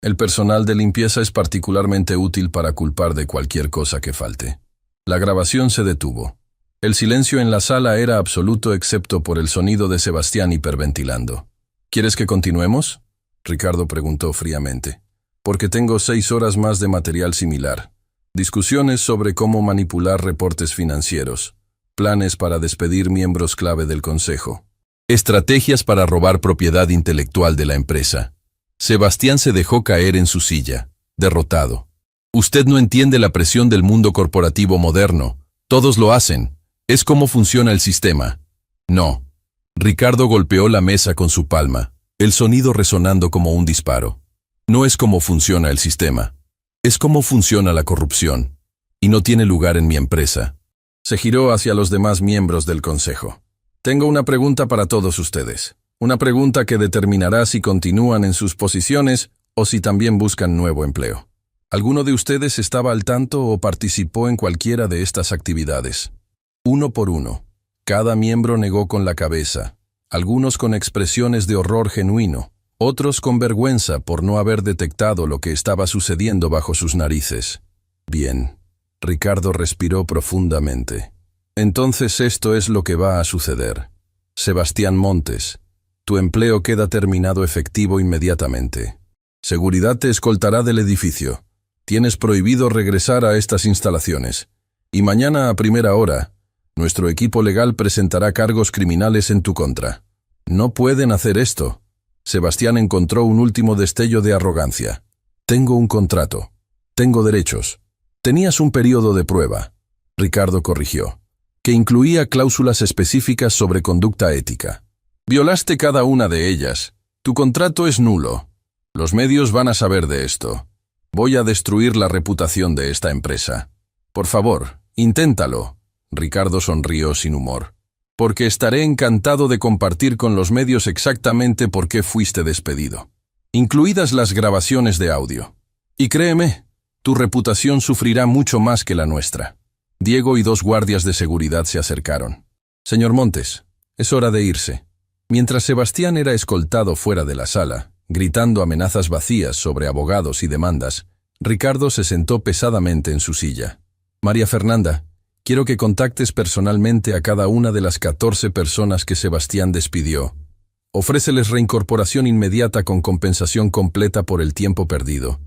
El personal de limpieza es particularmente útil para culpar de cualquier cosa que falte. La grabación se detuvo. El silencio en la sala era absoluto excepto por el sonido de Sebastián hiperventilando. ¿Quieres que continuemos? Ricardo preguntó fríamente. Porque tengo 6 horas más de material similar. Discusiones sobre cómo manipular reportes financieros. Planes para despedir miembros clave del consejo. Estrategias para robar propiedad intelectual de la empresa. Sebastián se dejó caer en su silla, derrotado. Usted no entiende la presión del mundo corporativo moderno. Todos lo hacen. Es cómo funciona el sistema. No. Ricardo golpeó la mesa con su palma, el sonido resonando como un disparo. No es cómo funciona el sistema. Es cómo funciona la corrupción. Y no tiene lugar en mi empresa. Se giró hacia los demás miembros del consejo. Tengo una pregunta para todos ustedes. Una pregunta que determinará si continúan en sus posiciones o si también buscan nuevo empleo. ¿Alguno de ustedes estaba al tanto o participó en cualquiera de estas actividades? Uno por uno. Cada miembro negó con la cabeza, algunos con expresiones de horror genuino, otros con vergüenza por no haber detectado lo que estaba sucediendo bajo sus narices. Bien. Ricardo respiró profundamente. Entonces esto es lo que va a suceder. Sebastián Montes, tu empleo queda terminado efectivo inmediatamente. Seguridad te escoltará del edificio. Tienes prohibido regresar a estas instalaciones. Y mañana a primera hora, nuestro equipo legal presentará cargos criminales en tu contra. No pueden hacer esto. Sebastián encontró un último destello de arrogancia. Tengo un contrato. Tengo derechos. Tenías un periodo de prueba. Ricardo corrigió. Que incluía cláusulas específicas sobre conducta ética. Violaste cada una de ellas. Tu contrato es nulo. Los medios van a saber de esto. Voy a destruir la reputación de esta empresa. Por favor, inténtalo. Ricardo sonrió sin humor. Porque estaré encantado de compartir con los medios exactamente por qué fuiste despedido. Incluidas las grabaciones de audio. Y créeme, tu reputación sufrirá mucho más que la nuestra. Diego y 2 guardias de seguridad se acercaron. Señor Montes, es hora de irse. Mientras Sebastián era escoltado fuera de la sala, gritando amenazas vacías sobre abogados y demandas, Ricardo se sentó pesadamente en su silla. María Fernanda, quiero que contactes personalmente a cada una de las 14 personas que Sebastián despidió. Ofréceles reincorporación inmediata con compensación completa por el tiempo perdido.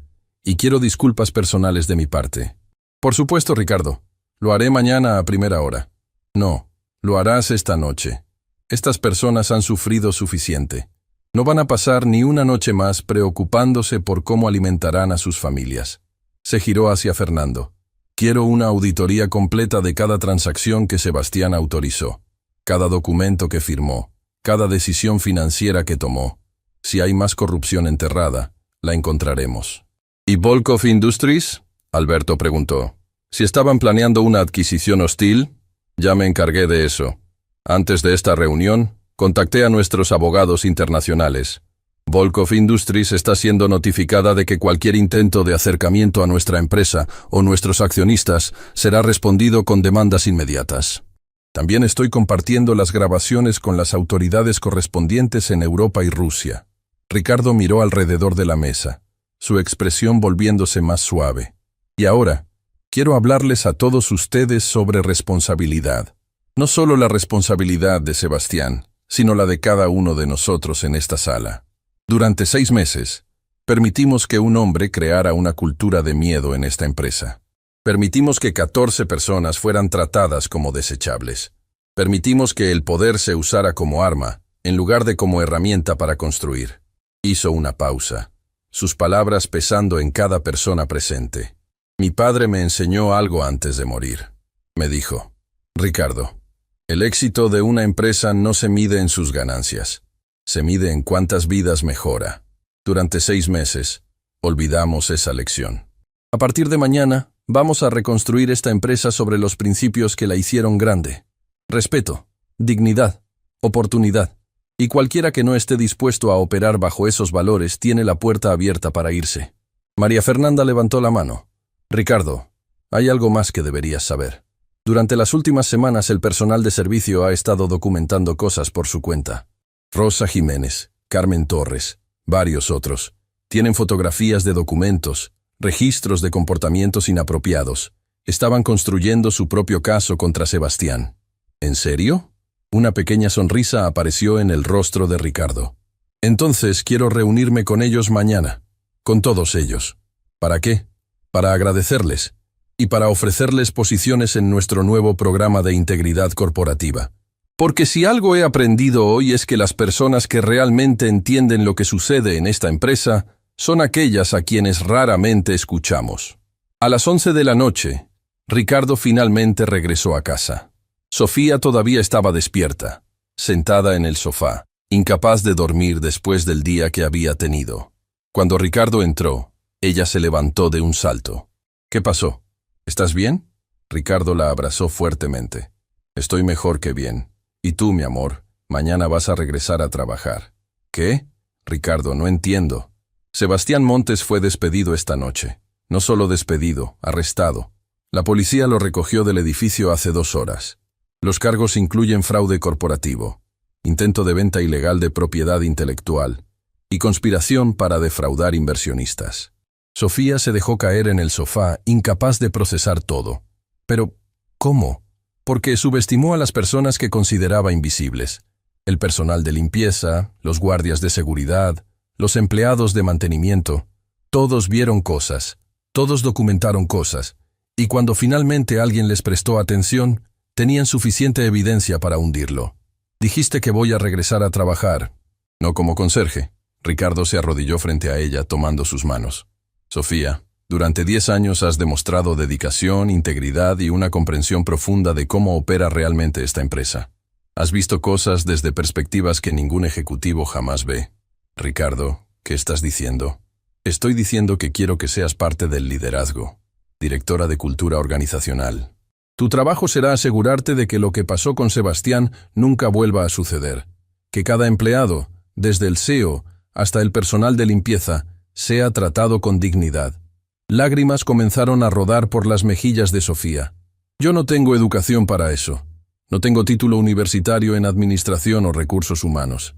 Y quiero disculpas personales de mi parte. Por supuesto, Ricardo. Lo haré mañana a primera hora. No, lo harás esta noche. Estas personas han sufrido suficiente. No van a pasar ni una noche más preocupándose por cómo alimentarán a sus familias. Se giró hacia Fernando. Quiero una auditoría completa de cada transacción que Sebastián autorizó, cada documento que firmó, cada decisión financiera que tomó. Si hay más corrupción enterrada, la encontraremos. ¿Y Volkov Industries? Alberto preguntó. Si estaban planeando una adquisición hostil, ya me encargué de eso. Antes de esta reunión, contacté a nuestros abogados internacionales. Volkov Industries está siendo notificada de que cualquier intento de acercamiento a nuestra empresa o nuestros accionistas será respondido con demandas inmediatas. También estoy compartiendo las grabaciones con las autoridades correspondientes en Europa y Rusia. Ricardo miró alrededor de la mesa. su expresión volviéndose más suave. Y ahora, quiero hablarles a todos ustedes sobre responsabilidad. No solo la responsabilidad de Sebastián, sino la de cada uno de nosotros en esta sala. Durante 6 meses, permitimos que un hombre creara una cultura de miedo en esta empresa. Permitimos que 14 personas fueran tratadas como desechables. Permitimos que el poder se usara como arma, en lugar de como herramienta para construir. Hizo una pausa, sus palabras pesando en cada persona presente. Mi padre me enseñó algo antes de morir. Me dijo: Ricardo, el éxito de una empresa no se mide en sus ganancias, se mide en cuántas vidas mejora. Durante 6 meses, olvidamos esa lección. A partir de mañana, vamos a reconstruir esta empresa sobre los principios que la hicieron grande. Respeto, dignidad, oportunidad. Y cualquiera que no esté dispuesto a operar bajo esos valores tiene la puerta abierta para irse. María Fernanda levantó la mano. Ricardo, hay algo más que deberías saber. Durante las últimas semanas el personal de servicio ha estado documentando cosas por su cuenta. Rosa Jiménez, Carmen Torres, varios otros. Tienen fotografías de documentos, registros de comportamientos inapropiados. Estaban construyendo su propio caso contra Sebastián. ¿En serio? Una pequeña sonrisa apareció en el rostro de Ricardo. Entonces quiero reunirme con ellos mañana, con todos ellos. ¿Para qué? Para agradecerles y para ofrecerles posiciones en nuestro nuevo programa de integridad corporativa. Porque si algo he aprendido hoy es que las personas que realmente entienden lo que sucede en esta empresa son aquellas a quienes raramente escuchamos. A las 11 de la noche, Ricardo finalmente regresó a casa. Sofía todavía estaba despierta, sentada en el sofá, incapaz de dormir después del día que había tenido. Cuando Ricardo entró, ella se levantó de un salto. ¿Qué pasó? ¿Estás bien? Ricardo la abrazó fuertemente. Estoy mejor que bien. Y tú, mi amor, mañana vas a regresar a trabajar. ¿Qué? Ricardo, no entiendo. Sebastián Montes fue despedido esta noche. No solo despedido, arrestado. La policía lo recogió del edificio hace 2 horas. Los cargos incluyen fraude corporativo, intento de venta ilegal de propiedad intelectual y conspiración para defraudar inversionistas. Sofía se dejó caer en el sofá, incapaz de procesar todo. Pero, ¿cómo? Porque subestimó a las personas que consideraba invisibles. El personal de limpieza, los guardias de seguridad, los empleados de mantenimiento. Todos vieron cosas, todos documentaron cosas, y cuando finalmente alguien les prestó atención, tenían suficiente evidencia para hundirlo. Dijiste que voy a regresar a trabajar. No como conserje. Ricardo se arrodilló frente a ella, tomando sus manos. Sofía, durante 10 años has demostrado dedicación, integridad y una comprensión profunda de cómo opera realmente esta empresa. Has visto cosas desde perspectivas que ningún ejecutivo jamás ve. Ricardo, ¿qué estás diciendo? Estoy diciendo que quiero que seas parte del liderazgo, directora de cultura organizacional. Tu trabajo será asegurarte de que lo que pasó con Sebastián nunca vuelva a suceder. Que cada empleado, desde el CEO hasta el personal de limpieza, sea tratado con dignidad. Lágrimas comenzaron a rodar por las mejillas de Sofía. Yo no tengo educación para eso. No tengo título universitario en administración o recursos humanos.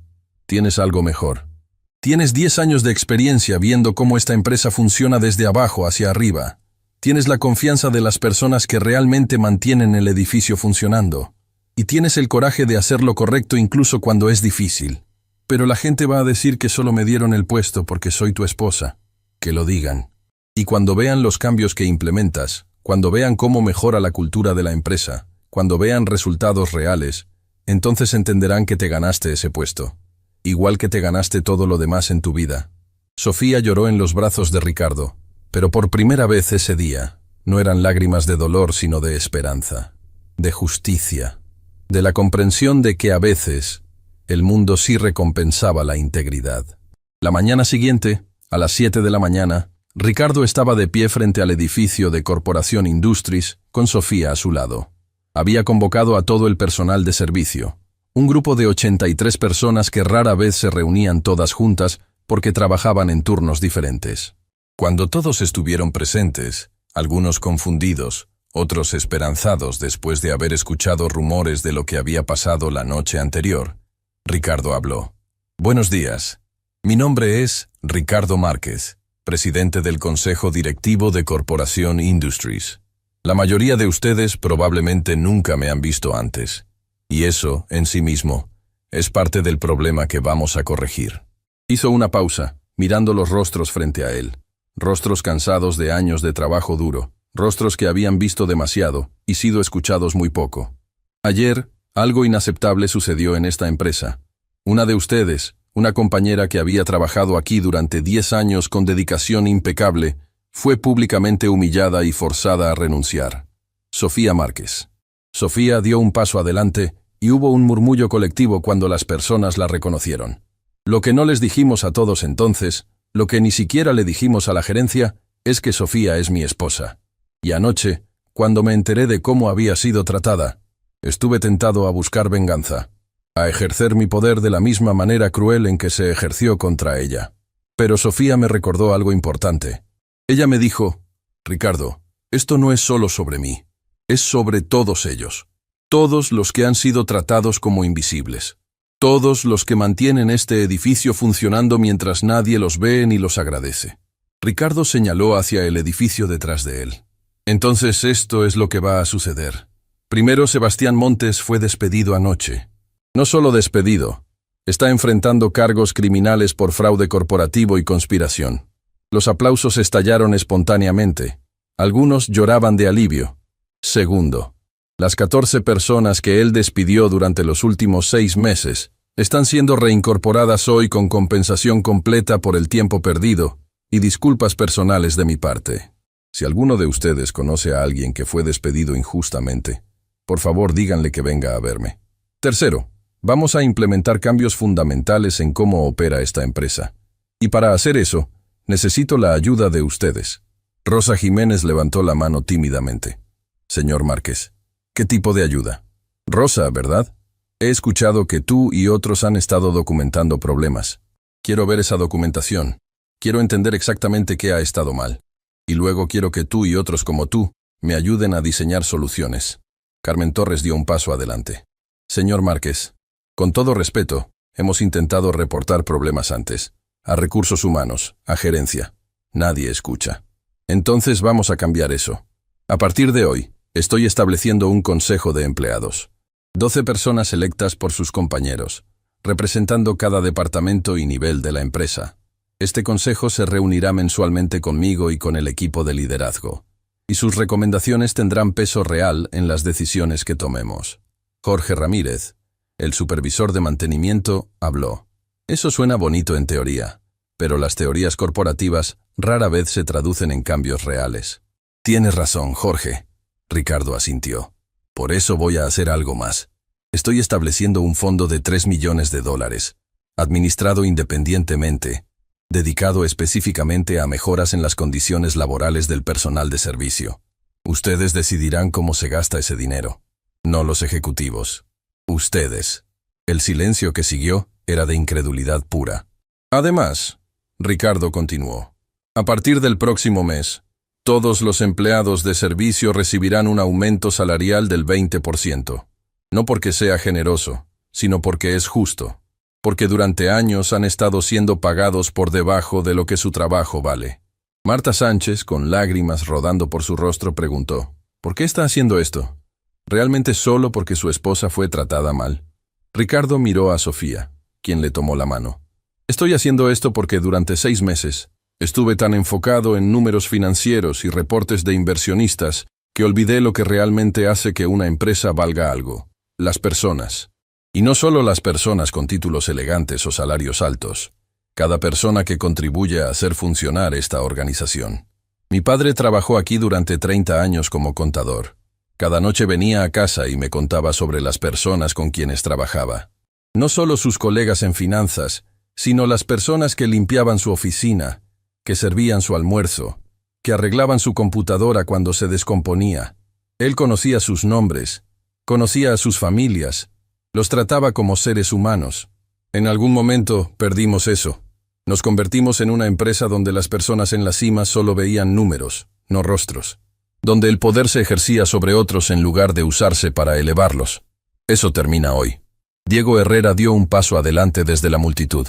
Tienes algo mejor. Tienes 10 años de experiencia viendo cómo esta empresa funciona desde abajo hacia arriba. Tienes la confianza de las personas que realmente mantienen el edificio funcionando. Y tienes el coraje de hacer lo correcto incluso cuando es difícil. Pero la gente va a decir que solo me dieron el puesto porque soy tu esposa. Que lo digan. Y cuando vean los cambios que implementas, cuando vean cómo mejora la cultura de la empresa, cuando vean resultados reales, entonces entenderán que te ganaste ese puesto. Igual que te ganaste todo lo demás en tu vida. Sofía lloró en los brazos de Ricardo, pero por primera vez ese día, no eran lágrimas de dolor sino de esperanza, de justicia, de la comprensión de que a veces el mundo sí recompensaba la integridad. La mañana siguiente, a las 7 de la mañana, Ricardo estaba de pie frente al edificio de Corporación Industries, con Sofía a su lado. Había convocado a todo el personal de servicio, un grupo de 83 personas que rara vez se reunían todas juntas porque trabajaban en turnos diferentes. Cuando todos estuvieron presentes, algunos confundidos, otros esperanzados después de haber escuchado rumores de lo que había pasado la noche anterior, Ricardo habló. Buenos días. Mi nombre es Ricardo Márquez presidente del Consejo Directivo de Corporación Industries. La mayoría de ustedes probablemente nunca me han visto antes, y eso, en sí mismo, es parte del problema que vamos a corregir. Hizo una pausa, mirando los rostros frente a él. Rostros cansados de años de trabajo duro, rostros que habían visto demasiado y sido escuchados muy poco. Ayer, algo inaceptable sucedió en esta empresa. Una de ustedes, una compañera que había trabajado aquí durante 10 años con dedicación impecable, fue públicamente humillada y forzada a renunciar. Sofía Márquez. Sofía dio un paso adelante y hubo un murmullo colectivo cuando las personas la reconocieron. Lo que no les dijimos a todos entonces, lo que ni siquiera le dijimos a la gerencia, es que Sofía es mi esposa. Y anoche, cuando me enteré de cómo había sido tratada, estuve tentado a buscar venganza, a ejercer mi poder de la misma manera cruel en que se ejerció contra ella. Pero Sofía me recordó algo importante. Ella me dijo, Ricardo, esto no es solo sobre mí, es sobre todos ellos, todos los que han sido tratados como invisibles, todos los que mantienen este edificio funcionando mientras nadie los ve ni los agradece. Ricardo señaló hacia el edificio detrás de él. Entonces esto es lo que va a suceder. Primero, Sebastián Montes fue despedido anoche. No solo despedido, está enfrentando cargos criminales por fraude corporativo y conspiración. Los aplausos estallaron espontáneamente. Algunos lloraban de alivio. Segundo, las 14 personas que él despidió durante los últimos 6 meses están siendo reincorporadas hoy con compensación completa por el tiempo perdido y disculpas personales de mi parte. Si alguno de ustedes conoce a alguien que fue despedido injustamente, por favor díganle que venga a verme. Tercero, vamos a implementar cambios fundamentales en cómo opera esta empresa. Y para hacer eso, necesito la ayuda de ustedes. Rosa Jiménez levantó la mano tímidamente. Señor Márquez, ¿qué tipo de ayuda? Rosa, ¿verdad? He escuchado que tú y otros han estado documentando problemas. Quiero ver esa documentación. Quiero entender exactamente qué ha estado mal. Y luego quiero que tú y otros como tú me ayuden a diseñar soluciones. Carmen Torres dio un paso adelante. Señor Márquez, con todo respeto, hemos intentado reportar problemas antes. A recursos humanos, a gerencia. Nadie escucha. Entonces vamos a cambiar eso. A partir de hoy, estoy estableciendo un consejo de empleados. 12 personas electas por sus compañeros, representando cada departamento y nivel de la empresa. Este consejo se reunirá mensualmente conmigo y con el equipo de liderazgo, y sus recomendaciones tendrán peso real en las decisiones que tomemos. Jorge Ramírez, el supervisor de mantenimiento, habló. Eso suena bonito en teoría, pero las teorías corporativas rara vez se traducen en cambios reales. Tienes razón, Jorge. Ricardo asintió. Por eso voy a hacer algo más. Estoy estableciendo un fondo de $3 millones, administrado independientemente, dedicado específicamente a mejoras en las condiciones laborales del personal de servicio. Ustedes decidirán cómo se gasta ese dinero. No los ejecutivos. Ustedes. El silencio que siguió era de incredulidad pura. Además, Ricardo continuó, a partir del próximo mes, todos los empleados de servicio recibirán un aumento salarial del 20%. No porque sea generoso, sino porque es justo. Porque durante años han estado siendo pagados por debajo de lo que su trabajo vale. Marta Sánchez, con lágrimas rodando por su rostro, preguntó, ¿por qué está haciendo esto? ¿Realmente solo porque su esposa fue tratada mal? Ricardo miró a Sofía, quien le tomó la mano. Estoy haciendo esto porque durante 6 meses estuve tan enfocado en números financieros y reportes de inversionistas que olvidé lo que realmente hace que una empresa valga algo. Las personas. Y no solo las personas con títulos elegantes o salarios altos. Cada persona que contribuye a hacer funcionar esta organización. Mi padre trabajó aquí durante 30 años como contador. Cada noche venía a casa y me contaba sobre las personas con quienes trabajaba. No solo sus colegas en finanzas, sino las personas que limpiaban su oficina, que servían su almuerzo, que arreglaban su computadora cuando se descomponía. Él conocía sus nombres, conocía a sus familias, los trataba como seres humanos. En algún momento perdimos eso. Nos convertimos en una empresa donde las personas en la cima solo veían números, no rostros. Donde el poder se ejercía sobre otros en lugar de usarse para elevarlos. Eso termina hoy. Diego Herrera dio un paso adelante desde la multitud.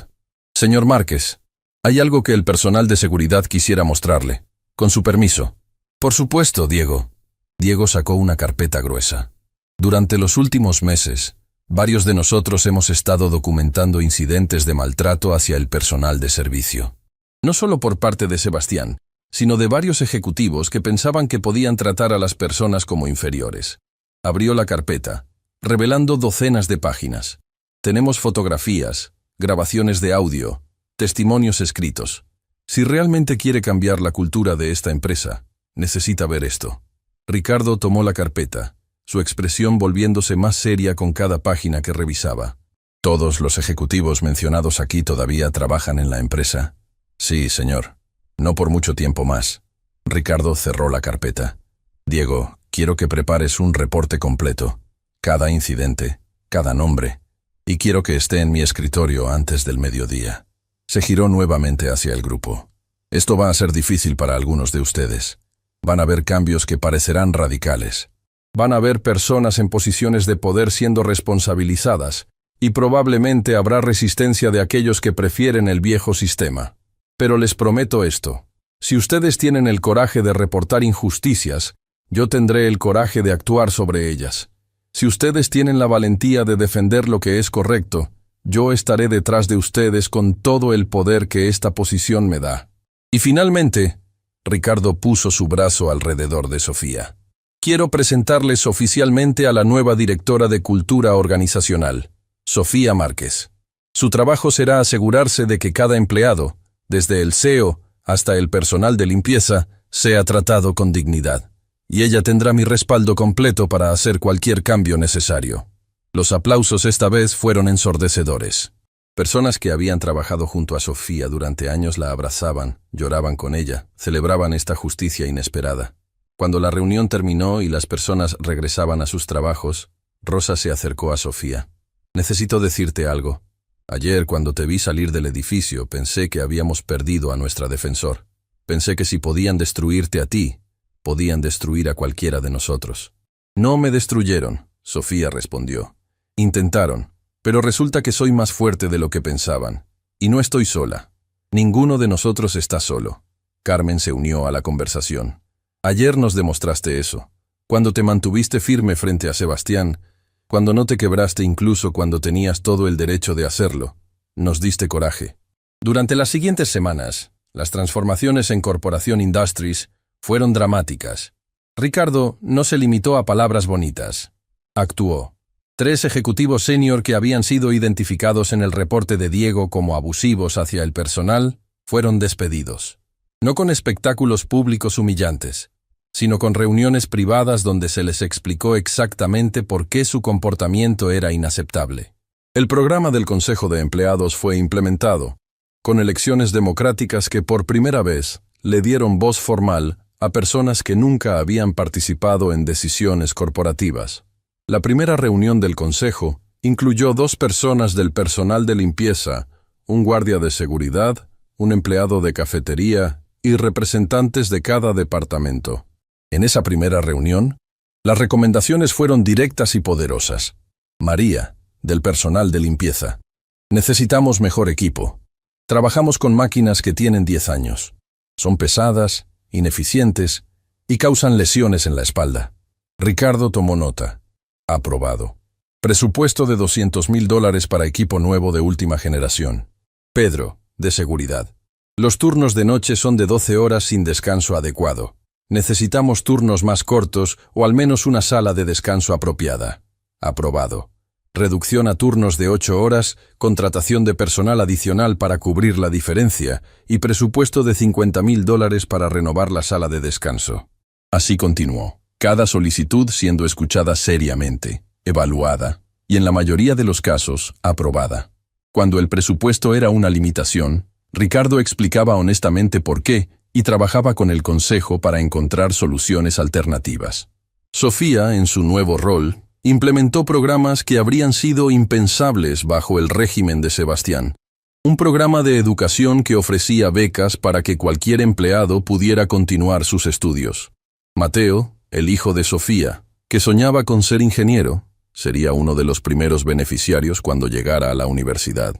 Señor Márquez, Hay algo que el personal de seguridad quisiera mostrarle. Con su permiso. Por supuesto, Diego. Diego sacó una carpeta gruesa. Durante los últimos meses, varios de nosotros hemos estado documentando incidentes de maltrato hacia el personal de servicio. No solo por parte de Sebastián, sino de varios ejecutivos que pensaban que podían tratar a las personas como inferiores. Abrió la carpeta, revelando docenas de páginas. Tenemos fotografías, grabaciones de audio, testimonios escritos. Si realmente quiere cambiar la cultura de esta empresa, necesita ver esto. Ricardo tomó la carpeta, su expresión volviéndose más seria con cada página que revisaba. ¿Todos los ejecutivos mencionados aquí todavía trabajan en la empresa? Sí, señor. No por mucho tiempo más. Ricardo cerró la carpeta. Diego, quiero que prepares un reporte completo. Cada incidente, cada nombre. Y quiero que esté en mi escritorio antes del mediodía. Se giró nuevamente hacia el grupo. Esto va a ser difícil para algunos de ustedes. Van a haber cambios que parecerán radicales. Van a haber personas en posiciones de poder siendo responsabilizadas, y probablemente habrá resistencia de aquellos que prefieren el viejo sistema. Pero les prometo esto. Si ustedes tienen el coraje de reportar injusticias, yo tendré el coraje de actuar sobre ellas. Si ustedes tienen la valentía de defender lo que es correcto, yo estaré detrás de ustedes con todo el poder que esta posición me da. Y finalmente, Ricardo puso su brazo alrededor de Sofía. Quiero presentarles oficialmente a la nueva directora de Cultura Organizacional, Sofía Márquez. Su trabajo será asegurarse de que cada empleado, desde el CEO hasta el personal de limpieza, sea tratado con dignidad. Y ella tendrá mi respaldo completo para hacer cualquier cambio necesario. Los aplausos esta vez fueron ensordecedores. Personas que habían trabajado junto a Sofía durante años la abrazaban, lloraban con ella, celebraban esta justicia inesperada. Cuando la reunión terminó y las personas regresaban a sus trabajos, Rosa se acercó a Sofía. Necesito decirte algo. Ayer, cuando te vi salir del edificio, pensé que habíamos perdido a nuestra defensor. Pensé que si podían destruirte a ti, podían destruir a cualquiera de nosotros. No me destruyeron, Sofía respondió. Intentaron, pero resulta que soy más fuerte de lo que pensaban. Y no estoy sola. Ninguno de nosotros está solo. Carmen se unió a la conversación. Ayer nos demostraste eso. Cuando te mantuviste firme frente a Sebastián, cuando no te quebraste incluso cuando tenías todo el derecho de hacerlo, nos diste coraje. Durante las siguientes semanas, las transformaciones en Corporación Industries fueron dramáticas. Ricardo no se limitó a palabras bonitas. Actuó. 3 ejecutivos senior que habían sido identificados en el reporte de Diego como abusivos hacia el personal fueron despedidos. No con espectáculos públicos humillantes, sino con reuniones privadas donde se les explicó exactamente por qué su comportamiento era inaceptable. El programa del Consejo de Empleados fue implementado, con elecciones democráticas que por primera vez le dieron voz formal a personas que nunca habían participado en decisiones corporativas. La primera reunión del Consejo incluyó 2 personas del personal de limpieza, un guardia de seguridad, un empleado de cafetería y representantes de cada departamento. En esa primera reunión, las recomendaciones fueron directas y poderosas. María, del personal de limpieza. Necesitamos mejor equipo. Trabajamos con máquinas que tienen 10 años. Son pesadas, ineficientes y causan lesiones en la espalda. Ricardo tomó nota. Aprobado. Presupuesto de $200,000 para equipo nuevo de última generación. Pedro, de seguridad. Los turnos de noche son de 12 horas sin descanso adecuado. Necesitamos turnos más cortos o al menos una sala de descanso apropiada. Aprobado. Reducción a turnos de 8 horas, contratación de personal adicional para cubrir la diferencia y presupuesto de $50,000 para renovar la sala de descanso. Así continuó, cada solicitud siendo escuchada seriamente, evaluada y en la mayoría de los casos, aprobada. Cuando el presupuesto era una limitación, Ricardo explicaba honestamente por qué y trabajaba con el consejo para encontrar soluciones alternativas. Sofía, en su nuevo rol, implementó programas que habrían sido impensables bajo el régimen de Sebastián. Un programa de educación que ofrecía becas para que cualquier empleado pudiera continuar sus estudios. Mateo, el hijo de Sofía, que soñaba con ser ingeniero, sería uno de los primeros beneficiarios cuando llegara a la universidad.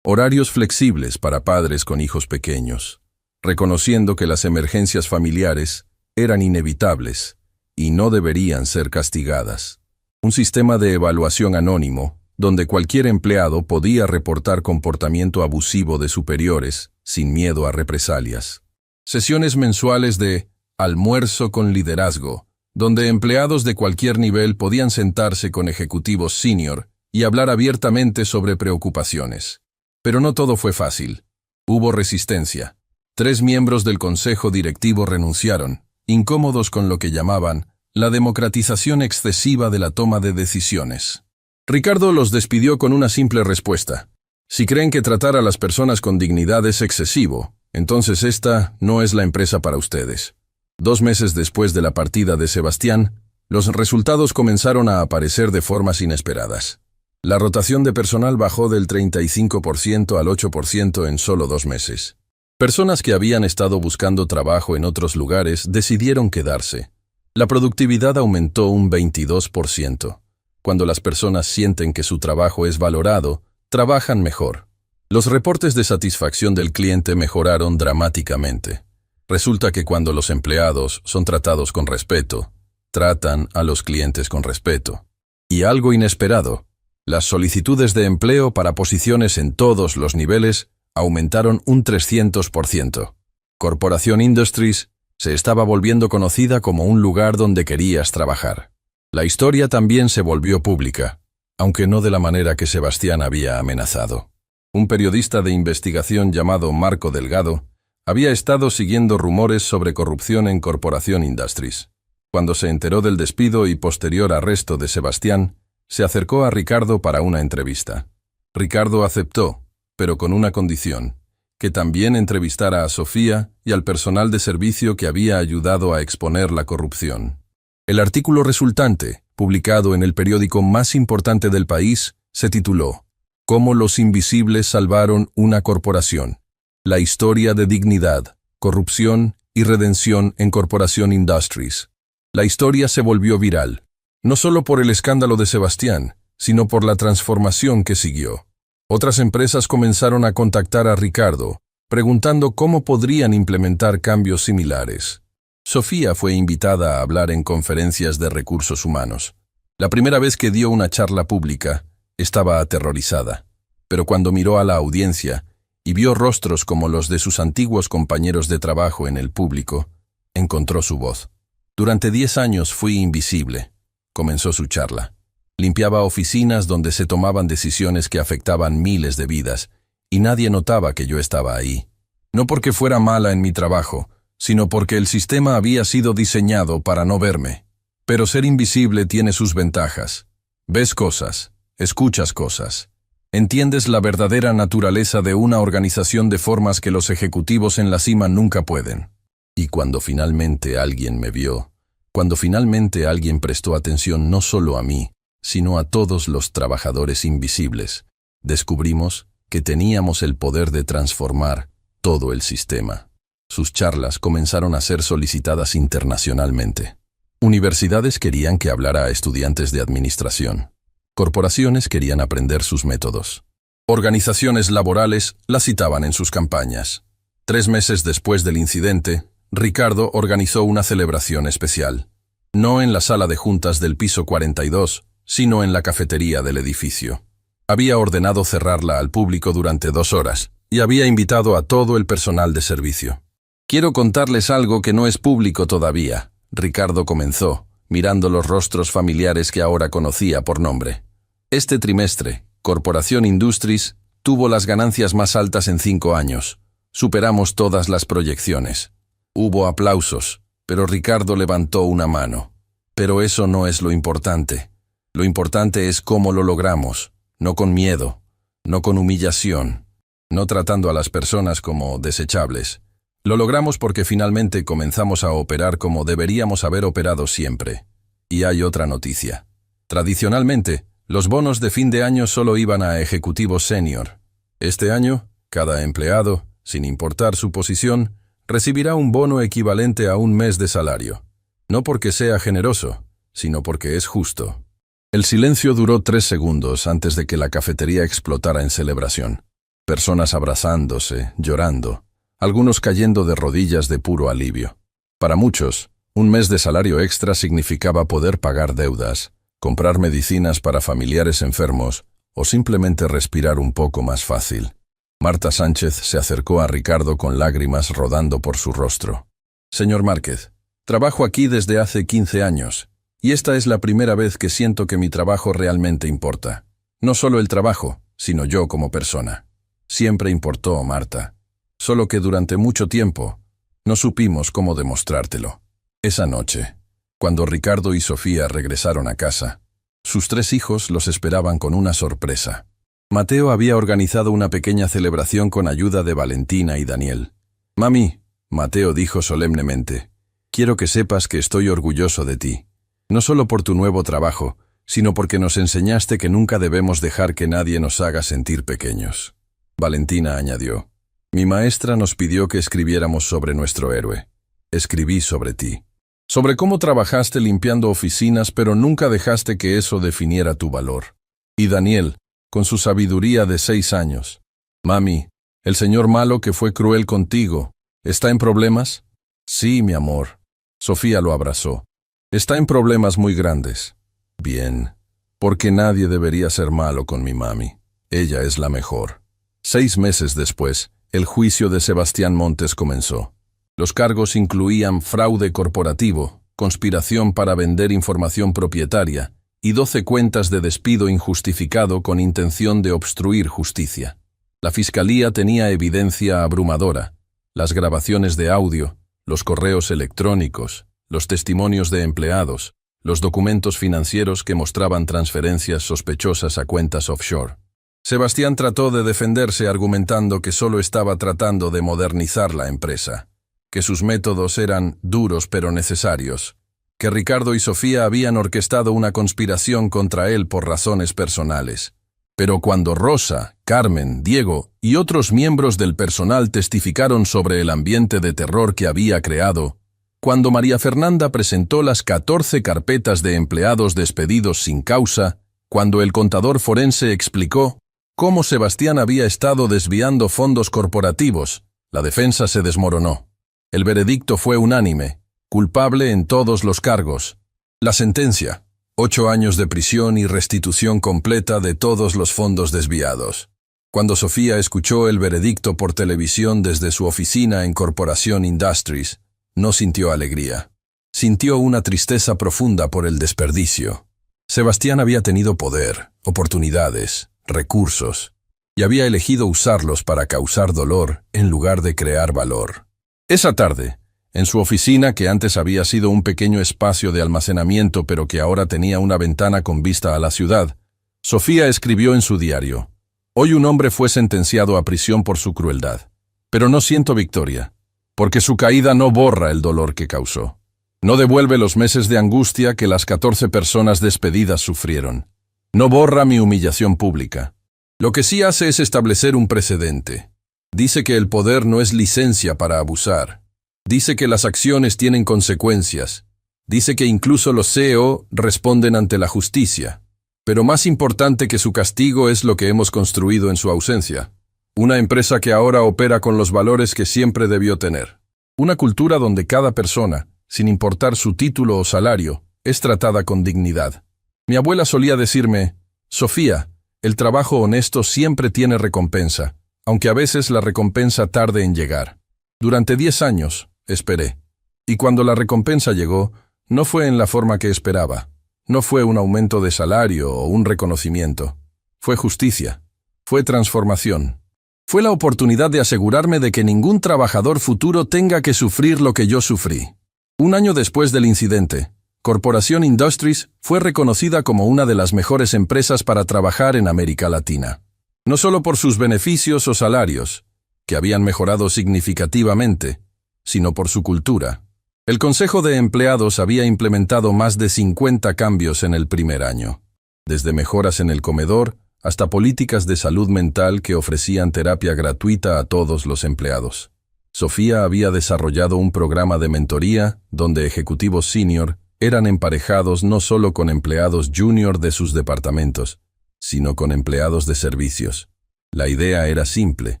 Horarios flexibles para padres con hijos pequeños, reconociendo que las emergencias familiares eran inevitables y no deberían ser castigadas. Un sistema de evaluación anónimo, donde cualquier empleado podía reportar comportamiento abusivo de superiores sin miedo a represalias. Sesiones mensuales de almuerzo con liderazgo, donde empleados de cualquier nivel podían sentarse con ejecutivos senior y hablar abiertamente sobre preocupaciones. Pero no todo fue fácil. Hubo resistencia. 3 miembros del consejo directivo renunciaron, incómodos con lo que llamaban la democratización excesiva de la toma de decisiones. Ricardo los despidió con una simple respuesta. Si creen que tratar a las personas con dignidad es excesivo, entonces esta no es la empresa para ustedes. 2 meses después de la partida de Sebastián, los resultados comenzaron a aparecer de formas inesperadas. La rotación de personal bajó del 35% al 8% en solo 2 meses. Personas que habían estado buscando trabajo en otros lugares decidieron quedarse. La productividad aumentó un 22%. Cuando las personas sienten que su trabajo es valorado, trabajan mejor. Los reportes de satisfacción del cliente mejoraron dramáticamente. Resulta que cuando los empleados son tratados con respeto, tratan a los clientes con respeto. Y algo inesperado, las solicitudes de empleo para posiciones en todos los niveles aumentaron un 300%. Corporation Industries se estaba volviendo conocida como un lugar donde querías trabajar. La historia también se volvió pública, aunque no de la manera que Sebastián había amenazado. Un periodista de investigación llamado Marco Delgado había estado siguiendo rumores sobre corrupción en Corporation Industries. Cuando se enteró del despido y posterior arresto de Sebastián, se acercó a Ricardo para una entrevista. Ricardo aceptó, pero con una condición, que también entrevistara a Sofía y al personal de servicio que había ayudado a exponer la corrupción. El artículo resultante, publicado en el periódico más importante del país, se tituló «Cómo los invisibles salvaron una corporación. La historia de dignidad, corrupción y redención en Corporation Industries». La historia se volvió viral, no solo por el escándalo de Sebastián, sino por la transformación que siguió. Otras empresas comenzaron a contactar a Ricardo, preguntando cómo podrían implementar cambios similares. Sofía fue invitada a hablar en conferencias de recursos humanos. La primera vez que dio una charla pública, estaba aterrorizada, pero cuando miró a la audiencia y vio rostros como los de sus antiguos compañeros de trabajo en el público, encontró su voz. «Durante 10 años fui invisible», comenzó su charla. Limpiaba oficinas donde se tomaban decisiones que afectaban miles de vidas, y nadie notaba que yo estaba ahí. No porque fuera mala en mi trabajo, sino porque el sistema había sido diseñado para no verme. Pero ser invisible tiene sus ventajas. Ves cosas, escuchas cosas. Entiendes la verdadera naturaleza de una organización de formas que los ejecutivos en la cima nunca pueden. Y cuando finalmente alguien me vio, cuando finalmente alguien prestó atención no solo a mí, sino a todos los trabajadores invisibles, descubrimos que teníamos el poder de transformar todo el sistema. Sus charlas comenzaron a ser solicitadas internacionalmente. Universidades querían que hablara a estudiantes de administración. Corporaciones querían aprender sus métodos. Organizaciones laborales la citaban en sus campañas. 3 meses después del incidente, Ricardo organizó una celebración especial. No en la sala de juntas del piso 42, sino en la cafetería del edificio. Había ordenado cerrarla al público durante 2 horas y había invitado a todo el personal de servicio. «Quiero contarles algo que no es público todavía», Ricardo comenzó, mirando los rostros familiares que ahora conocía por nombre. «Este trimestre, Corporation Industries tuvo las ganancias más altas en 5 años. Superamos todas las proyecciones». Hubo aplausos, pero Ricardo levantó una mano. «Pero eso no es lo importante. Lo importante es cómo lo logramos, no con miedo, no con humillación, no tratando a las personas como desechables. Lo logramos porque finalmente comenzamos a operar como deberíamos haber operado siempre. Y hay otra noticia. Tradicionalmente, los bonos de fin de año solo iban a ejecutivos senior. Este año, cada empleado, sin importar su posición, recibirá un bono equivalente a un mes de salario. No porque sea generoso, sino porque es justo». El silencio duró 3 segundos antes de que la cafetería explotara en celebración. personas abrazándose, llorando, algunos cayendo de rodillas de puro alivio. Para muchos, un mes de salario extra significaba poder pagar deudas, comprar medicinas para familiares enfermos o simplemente respirar un poco más fácil. Marta Sánchez se acercó a Ricardo con lágrimas rodando por su rostro. «Señor Márquez, trabajo aquí desde hace 15 años, y esta es la primera vez que siento que mi trabajo realmente importa. No solo el trabajo, sino yo como persona. Siempre importó, Marta. Solo que durante mucho tiempo no supimos cómo demostrártelo». Esa noche, cuando Ricardo y Sofía regresaron a casa, sus 3 hijos los esperaban con una sorpresa. Mateo había organizado una pequeña celebración con ayuda de Valentina y Daniel. «Mami», Mateo dijo solemnemente, «quiero que sepas que estoy orgulloso de ti. No solo por tu nuevo trabajo, sino porque nos enseñaste que nunca debemos dejar que nadie nos haga sentir pequeños». Valentina añadió, «Mi maestra nos pidió que escribiéramos sobre nuestro héroe. Escribí sobre ti. Sobre cómo trabajaste limpiando oficinas, pero nunca dejaste que eso definiera tu valor». Y Daniel, con su sabiduría de 6 años, «Mami, el señor malo que fue cruel contigo, ¿está en problemas?» «Sí, mi amor». Sofía lo abrazó. «Está en problemas muy grandes». «Bien, porque nadie debería ser malo con mi mami. Ella es la mejor». 6 meses después, el juicio de Sebastián Montes comenzó. Los cargos incluían fraude corporativo, conspiración para vender información propietaria y 12 cuentas de despido injustificado con intención de obstruir justicia. La fiscalía tenía evidencia abrumadora: las grabaciones de audio, los correos electrónicos, los testimonios de empleados, los documentos financieros que mostraban transferencias sospechosas a cuentas offshore. Sebastián trató de defenderse argumentando que solo estaba tratando de modernizar la empresa, que sus métodos eran duros pero necesarios, que Ricardo y Sofía habían orquestado una conspiración contra él por razones personales. Pero cuando Rosa, Carmen, Diego y otros miembros del personal testificaron sobre el ambiente de terror que había creado, cuando María Fernanda presentó las 14 carpetas de empleados despedidos sin causa, cuando el contador forense explicó cómo Sebastián había estado desviando fondos corporativos, la defensa se desmoronó. El veredicto fue unánime: culpable en todos los cargos. La sentencia: 8 años de prisión y restitución completa de todos los fondos desviados. Cuando Sofía escuchó el veredicto por televisión desde su oficina en Corporation Industries, no sintió alegría. Sintió una tristeza profunda por el desperdicio. Sebastián había tenido poder, oportunidades, recursos, y había elegido usarlos para causar dolor en lugar de crear valor. Esa tarde, en su oficina, que antes había sido un pequeño espacio de almacenamiento pero que ahora tenía una ventana con vista a la ciudad, Sofía escribió en su diario: «Hoy un hombre fue sentenciado a prisión por su crueldad, pero no siento victoria, porque su caída no borra el dolor que causó. No devuelve los meses de angustia que las 14 personas despedidas sufrieron. No borra mi humillación pública. Lo que sí hace es establecer un precedente. Dice que el poder no es licencia para abusar. Dice que las acciones tienen consecuencias. Dice que incluso los CEO responden ante la justicia. Pero más importante que su castigo es lo que hemos construido en su ausencia. Una empresa que ahora opera con los valores que siempre debió tener. Una cultura donde cada persona, sin importar su título o salario, es tratada con dignidad. Mi abuela solía decirme: Sofía, el trabajo honesto siempre tiene recompensa, aunque a veces la recompensa tarde en llegar. Durante 10 años, esperé. Y cuando la recompensa llegó, no fue en la forma que esperaba. No fue un aumento de salario o un reconocimiento. Fue justicia. Fue transformación. Fue la oportunidad de asegurarme de que ningún trabajador futuro tenga que sufrir lo que yo sufrí. Un año después del incidente, Corporation Industries fue reconocida como una de las mejores empresas para trabajar en América Latina. No solo por sus beneficios o salarios, que habían mejorado significativamente, sino por su cultura. El Consejo de Empleados había implementado más de 50 cambios en el primer año, desde mejoras en el comedor hasta políticas de salud mental que ofrecían terapia gratuita a todos los empleados. Sofía había desarrollado un programa de mentoría donde ejecutivos senior eran emparejados no solo con empleados junior de sus departamentos, sino con empleados de servicios. La idea era simple: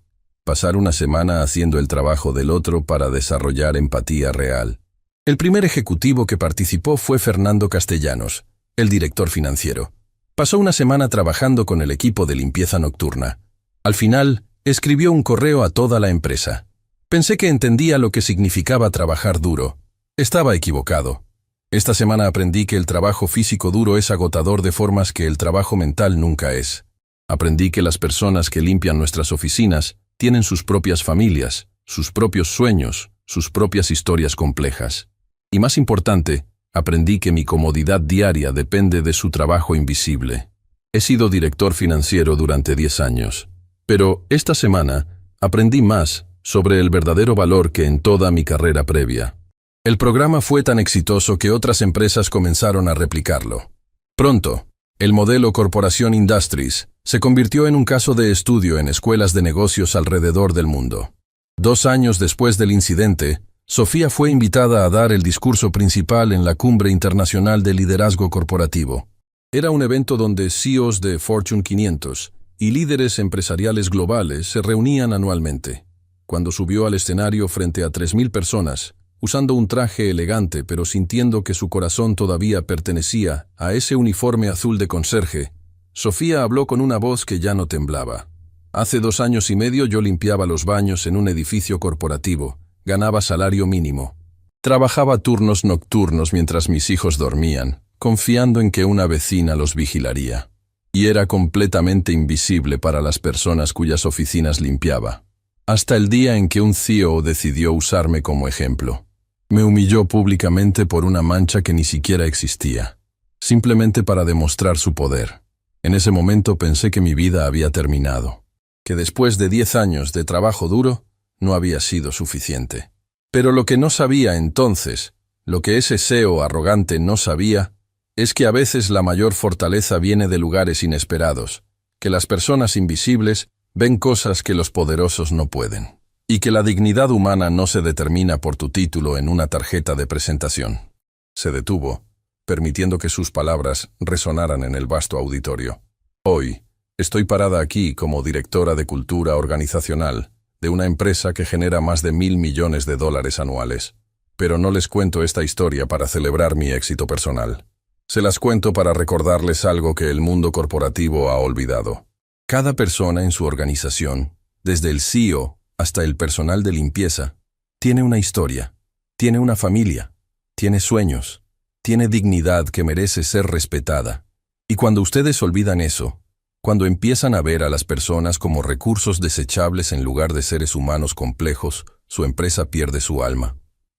pasar una semana haciendo el trabajo del otro para desarrollar empatía real. El primer ejecutivo que participó fue Fernando Castellanos, el director financiero. Pasó una semana trabajando con el equipo de limpieza nocturna. Al final, escribió un correo a toda la empresa. Pensé que entendía lo que significaba trabajar duro. Estaba equivocado. Esta semana aprendí que el trabajo físico duro es agotador de formas que el trabajo mental nunca es. Aprendí que las personas que limpian nuestras oficinas tienen sus propias familias, sus propios sueños, sus propias historias complejas. Y más importante, aprendí que mi comodidad diaria depende de su trabajo invisible. He sido director financiero durante 10 años, pero esta semana aprendí más sobre el verdadero valor que en toda mi carrera previa. El programa fue tan exitoso que otras empresas comenzaron a replicarlo. Pronto, el modelo Corporation Industries se convirtió en un caso de estudio en escuelas de negocios alrededor del mundo. 2 años después del incidente, Sofía fue invitada a dar el discurso principal en la Cumbre Internacional de Liderazgo Corporativo. Era un evento donde CEOs de Fortune 500 y líderes empresariales globales se reunían anualmente. Cuando subió al escenario frente a 3.000 personas, usando un traje elegante pero sintiendo que su corazón todavía pertenecía a ese uniforme azul de conserje, Sofía habló con una voz que ya no temblaba. Hace 2 años y medio yo limpiaba los baños en un edificio corporativo. Ganaba salario mínimo. Trabajaba turnos nocturnos mientras mis hijos dormían, confiando en que una vecina los vigilaría. Y era completamente invisible para las personas cuyas oficinas limpiaba. Hasta el día en que un CEO decidió usarme como ejemplo. Me humilló públicamente por una mancha que ni siquiera existía, simplemente para demostrar su poder. En ese momento pensé que mi vida había terminado, que después de 10 años de trabajo duro, no había sido suficiente. Pero lo que no sabía entonces, lo que ese CEO arrogante no sabía, es que a veces la mayor fortaleza viene de lugares inesperados, que las personas invisibles ven cosas que los poderosos no pueden, y que la dignidad humana no se determina por tu título en una tarjeta de presentación. Se detuvo, permitiendo que sus palabras resonaran en el vasto auditorio. Hoy, estoy parada aquí como directora de cultura organizacional de una empresa que genera más de $1.000 millones anuales. Pero no les cuento esta historia para celebrar mi éxito personal. Se las cuento para recordarles algo que el mundo corporativo ha olvidado. Cada persona en su organización, desde el CEO hasta el personal de limpieza, tiene una historia, tiene una familia, tiene sueños, tiene dignidad que merece ser respetada. Y cuando ustedes olvidan eso, cuando empiezan a ver a las personas como recursos desechables en lugar de seres humanos complejos, su empresa pierde su alma.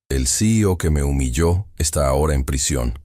El CEO que me humilló está ahora en prisión.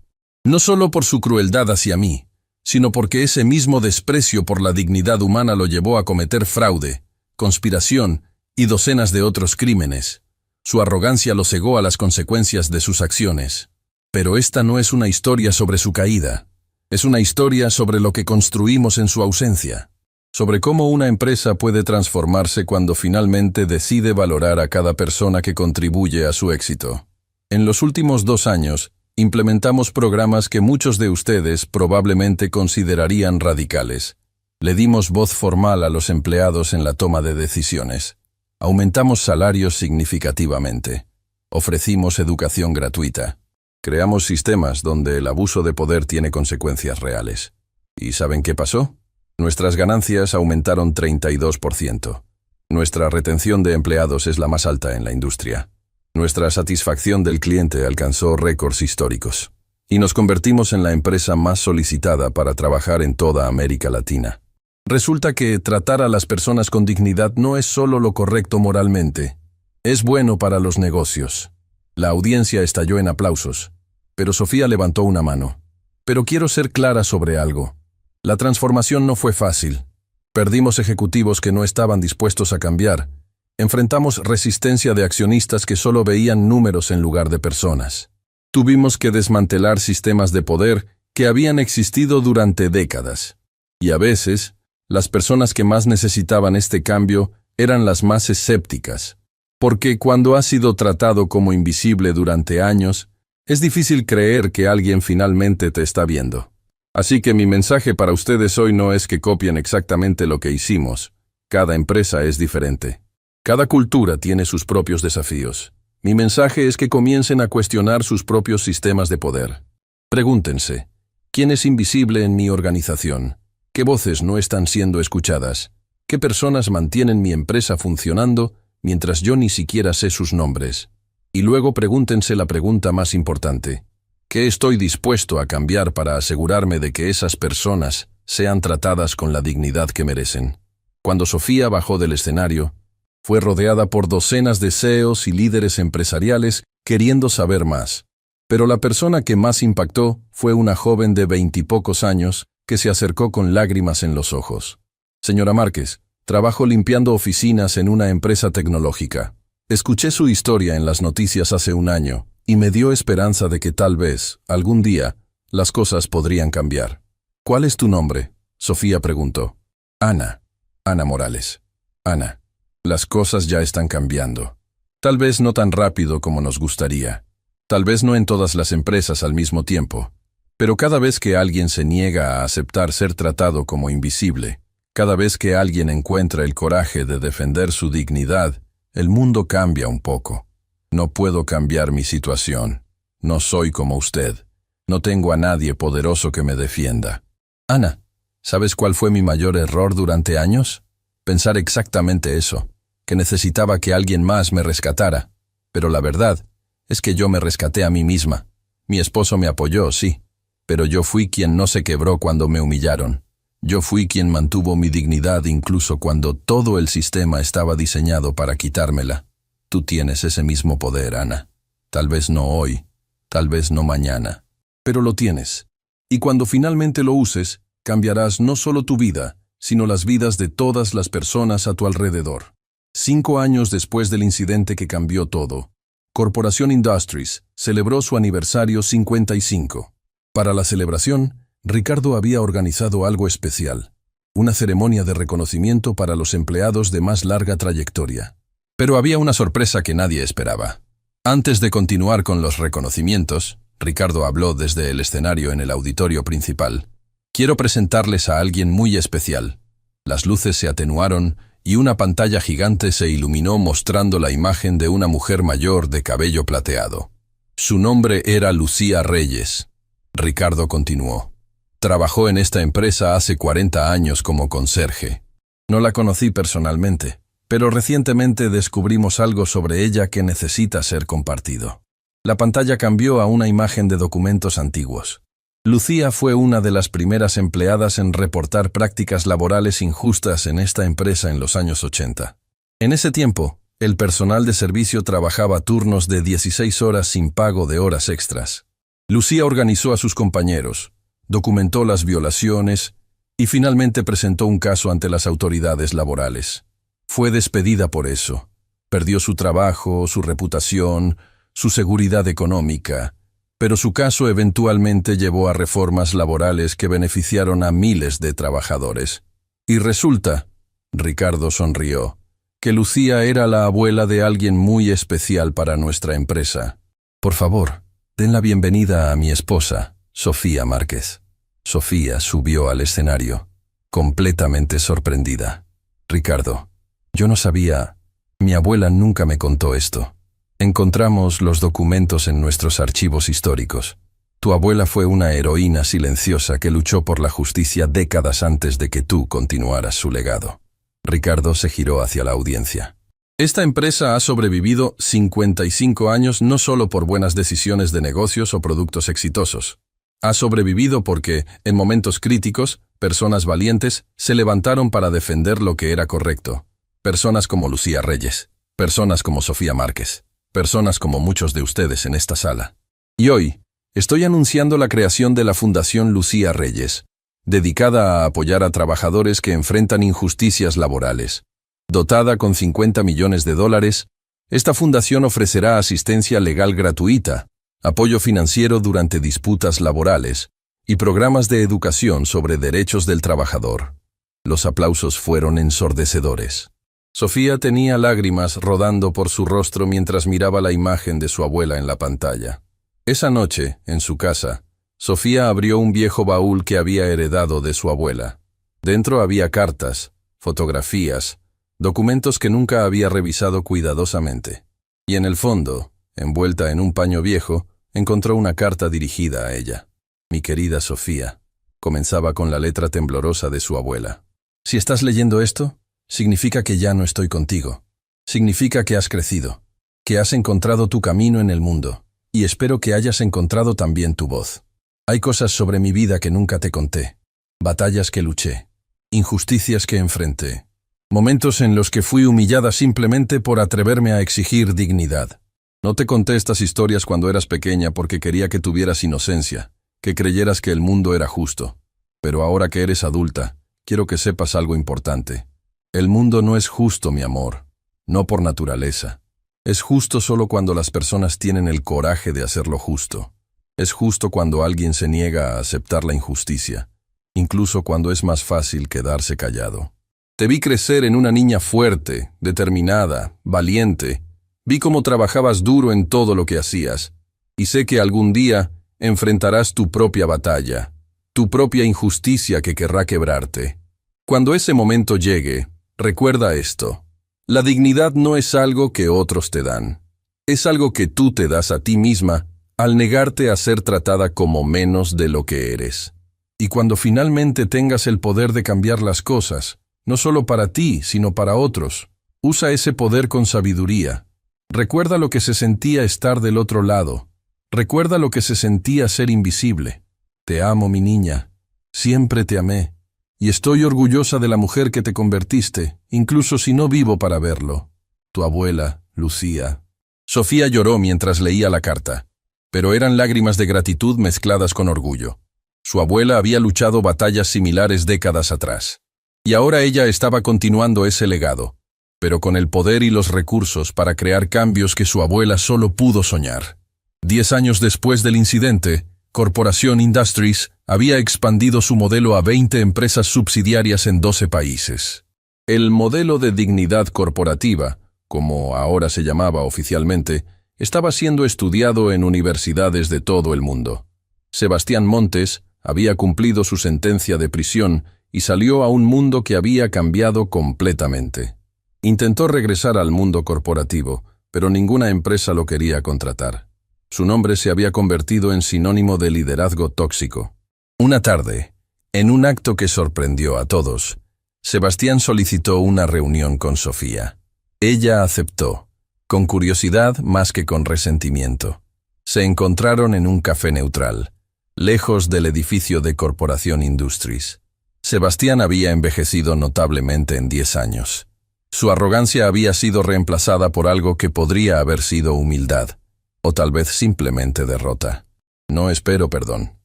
No solo por su crueldad hacia mí, sino porque ese mismo desprecio por la dignidad humana lo llevó a cometer fraude, conspiración y docenas de otros crímenes. Su arrogancia lo cegó a las consecuencias de sus acciones. Pero esta no es una historia sobre su caída. Es una historia sobre lo que construimos en su ausencia, sobre cómo una empresa puede transformarse cuando finalmente decide valorar a cada persona que contribuye a su éxito. En los últimos 2 años, implementamos programas que muchos de ustedes probablemente considerarían radicales. Le dimos voz formal a los empleados en la toma de decisiones. Aumentamos salarios significativamente. Ofrecimos educación gratuita. Creamos sistemas donde el abuso de poder tiene consecuencias reales. ¿Y saben qué pasó? Nuestras ganancias aumentaron 32%. Nuestra retención de empleados es la más alta en la industria. Nuestra satisfacción del cliente alcanzó récords históricos. Y nos convertimos en la empresa más solicitada para trabajar en toda América Latina. Resulta que tratar a las personas con dignidad no es solo lo correcto moralmente. Es bueno para los negocios. La audiencia estalló en aplausos. Pero Sofía levantó una mano. Pero quiero ser clara sobre algo. La transformación no fue fácil. Perdimos ejecutivos que no estaban dispuestos a cambiar. Enfrentamos resistencia de accionistas que solo veían números en lugar de personas. Tuvimos que desmantelar sistemas de poder que habían existido durante décadas. Y a veces, las personas que más necesitaban este cambio eran las más escépticas. Porque cuando has sido tratado como invisible durante años, es difícil creer que alguien finalmente te está viendo. Así que mi mensaje para ustedes hoy no es que copien exactamente lo que hicimos, Cada empresa es diferente. Cada cultura tiene sus propios desafíos. Mi mensaje es que comiencen a cuestionar sus propios sistemas de poder. Pregúntense, ¿quién es invisible en mi organización? ¿Qué voces no están siendo escuchadas? ¿Qué personas mantienen mi empresa funcionando mientras yo ni siquiera sé sus nombres? Y luego pregúntense la pregunta más importante. ¿Qué estoy dispuesto a cambiar para asegurarme de que esas personas sean tratadas con la dignidad que merecen? Cuando Sofía bajó del escenario, fue rodeada por docenas de CEOs y líderes empresariales queriendo saber más. Pero la persona que más impactó fue una joven de 20 y pocos años que se acercó con lágrimas en los ojos. Señora Márquez, trabajo limpiando oficinas en una empresa tecnológica. Escuché su historia en las noticias hace un año y me dio esperanza de que tal vez, algún día, las cosas podrían cambiar. ¿Cuál es tu nombre?, Sofía preguntó. Ana. Ana Morales. Ana, las cosas ya están cambiando. Tal vez no tan rápido como nos gustaría. Tal vez no en todas las empresas al mismo tiempo. Pero cada vez que alguien se niega a aceptar ser tratado como invisible, cada vez que alguien encuentra el coraje de defender su dignidad, el mundo cambia un poco. No puedo cambiar mi situación. No soy como usted. No tengo a nadie poderoso que me defienda. Ana, ¿sabes cuál fue mi mayor error durante años? Pensar exactamente eso, que necesitaba que alguien más me rescatara. Pero la verdad es que yo me rescaté a mí misma. Mi esposo me apoyó, sí, pero yo fui quien no se quebró cuando me humillaron. Yo fui quien mantuvo mi dignidad incluso cuando todo el sistema estaba diseñado para quitármela. Tú tienes ese mismo poder, Ana. Tal vez no hoy, tal vez no mañana, pero lo tienes. Y cuando finalmente lo uses, cambiarás no solo tu vida, sino las vidas de todas las personas a tu alrededor. 5 años después del incidente que cambió todo, Corporación Industries celebró su aniversario 55. Para la celebración, Ricardo había organizado algo especial, una ceremonia de reconocimiento para los empleados de más larga trayectoria. Pero había una sorpresa que nadie esperaba. Antes de continuar con los reconocimientos, Ricardo habló desde el escenario en el auditorio principal. Quiero presentarles a alguien muy especial. Las luces se atenuaron y una pantalla gigante se iluminó mostrando la imagen de una mujer mayor de cabello plateado. Su nombre era Lucía Reyes. Ricardo continuó. Trabajó en esta empresa hace 40 años como conserje. No la conocí personalmente, pero recientemente descubrimos algo sobre ella que necesita ser compartido. La pantalla cambió a una imagen de documentos antiguos. Lucía fue una de las primeras empleadas en reportar prácticas laborales injustas en esta empresa en los años 80. En ese tiempo, el personal de servicio trabajaba turnos de 16 horas sin pago de horas extras. Lucía organizó a sus compañeros, documentó las violaciones y finalmente presentó un caso ante las autoridades laborales. Fue despedida por eso. Perdió su trabajo, su reputación, su seguridad económica, pero su caso eventualmente llevó a reformas laborales que beneficiaron a miles de trabajadores. Y resulta, Ricardo sonrió, que Lucía era la abuela de alguien muy especial para nuestra empresa. Por favor, den la bienvenida a mi esposa, Sofía Márquez. Sofía subió al escenario, completamente sorprendida. Ricardo, yo no sabía, mi abuela nunca me contó esto. Encontramos los documentos en nuestros archivos históricos. Tu abuela fue una heroína silenciosa que luchó por la justicia décadas antes de que tú continuaras su legado. Ricardo se giró hacia la audiencia. Esta empresa ha sobrevivido 55 años no solo por buenas decisiones de negocios o productos exitosos. Ha sobrevivido porque, en momentos críticos, personas valientes se levantaron para defender lo que era correcto. Personas como Lucía Reyes, personas como Sofía Márquez, personas como muchos de ustedes en esta sala. Y hoy, estoy anunciando la creación de la Fundación Lucía Reyes, dedicada a apoyar a trabajadores que enfrentan injusticias laborales. Dotada con $50 millones, esta fundación ofrecerá asistencia legal gratuita, apoyo financiero durante disputas laborales y programas de educación sobre derechos del trabajador. Los aplausos fueron ensordecedores. Sofía tenía lágrimas rodando por su rostro mientras miraba la imagen de su abuela en la pantalla. Esa noche, en su casa, Sofía abrió un viejo baúl que había heredado de su abuela. Dentro había cartas, fotografías, documentos que nunca había revisado cuidadosamente. Y en el fondo, envuelta en un paño viejo, encontró una carta dirigida a ella. Mi querida Sofía, comenzaba con la letra temblorosa de su abuela. Si estás leyendo esto, significa que ya no estoy contigo. Significa que has crecido, que has encontrado tu camino en el mundo, y espero que hayas encontrado también tu voz. Hay cosas sobre mi vida que nunca te conté, batallas que luché, injusticias que enfrenté, momentos en los que fui humillada simplemente por atreverme a exigir dignidad. No te conté estas historias cuando eras pequeña porque quería que tuvieras inocencia, que creyeras que el mundo era justo. Pero ahora que eres adulta, quiero que sepas algo importante. El mundo no es justo, mi amor, no por naturaleza. Es justo solo cuando las personas tienen el coraje de hacerlo justo. Es justo cuando alguien se niega a aceptar la injusticia, incluso cuando es más fácil quedarse callado. Te vi crecer en una niña fuerte, determinada, valiente. Vi cómo trabajabas duro en todo lo que hacías, y sé que algún día enfrentarás tu propia batalla, tu propia injusticia que querrá quebrarte. Cuando ese momento llegue, recuerda esto. La dignidad no es algo que otros te dan. Es algo que tú te das a ti misma al negarte a ser tratada como menos de lo que eres. Y cuando finalmente tengas el poder de cambiar las cosas, no solo para ti, sino para otros, usa ese poder con sabiduría. Recuerda lo que se sentía estar del otro lado. Recuerda lo que se sentía ser invisible. Te amo, mi niña. Siempre te amé. Y estoy orgullosa de la mujer que te convertiste, incluso si no vivo para verlo. Tu abuela, Lucía. Sofía lloró mientras leía la carta, pero eran lágrimas de gratitud mezcladas con orgullo. Su abuela había luchado batallas similares décadas atrás, y ahora ella estaba continuando ese legado, pero con el poder y los recursos para crear cambios que su abuela solo pudo soñar. 10 años después del incidente, Corporación Industries había expandido su modelo a 20 empresas subsidiarias en 12 países. El modelo de dignidad corporativa, como ahora se llamaba oficialmente, estaba siendo estudiado en universidades de todo el mundo. Sebastián Montes había cumplido su sentencia de prisión y salió a un mundo que había cambiado completamente. Intentó regresar al mundo corporativo, pero ninguna empresa lo quería contratar. Su nombre se había convertido en sinónimo de liderazgo tóxico. Una tarde, en un acto que sorprendió a todos, Sebastián solicitó una reunión con Sofía. Ella aceptó, con curiosidad más que con resentimiento. Se encontraron en un café neutral, lejos del edificio de Corporación Industries. Sebastián había envejecido notablemente en 10 años. Su arrogancia había sido reemplazada por algo que podría haber sido humildad, o tal vez simplemente derrota. No espero perdón,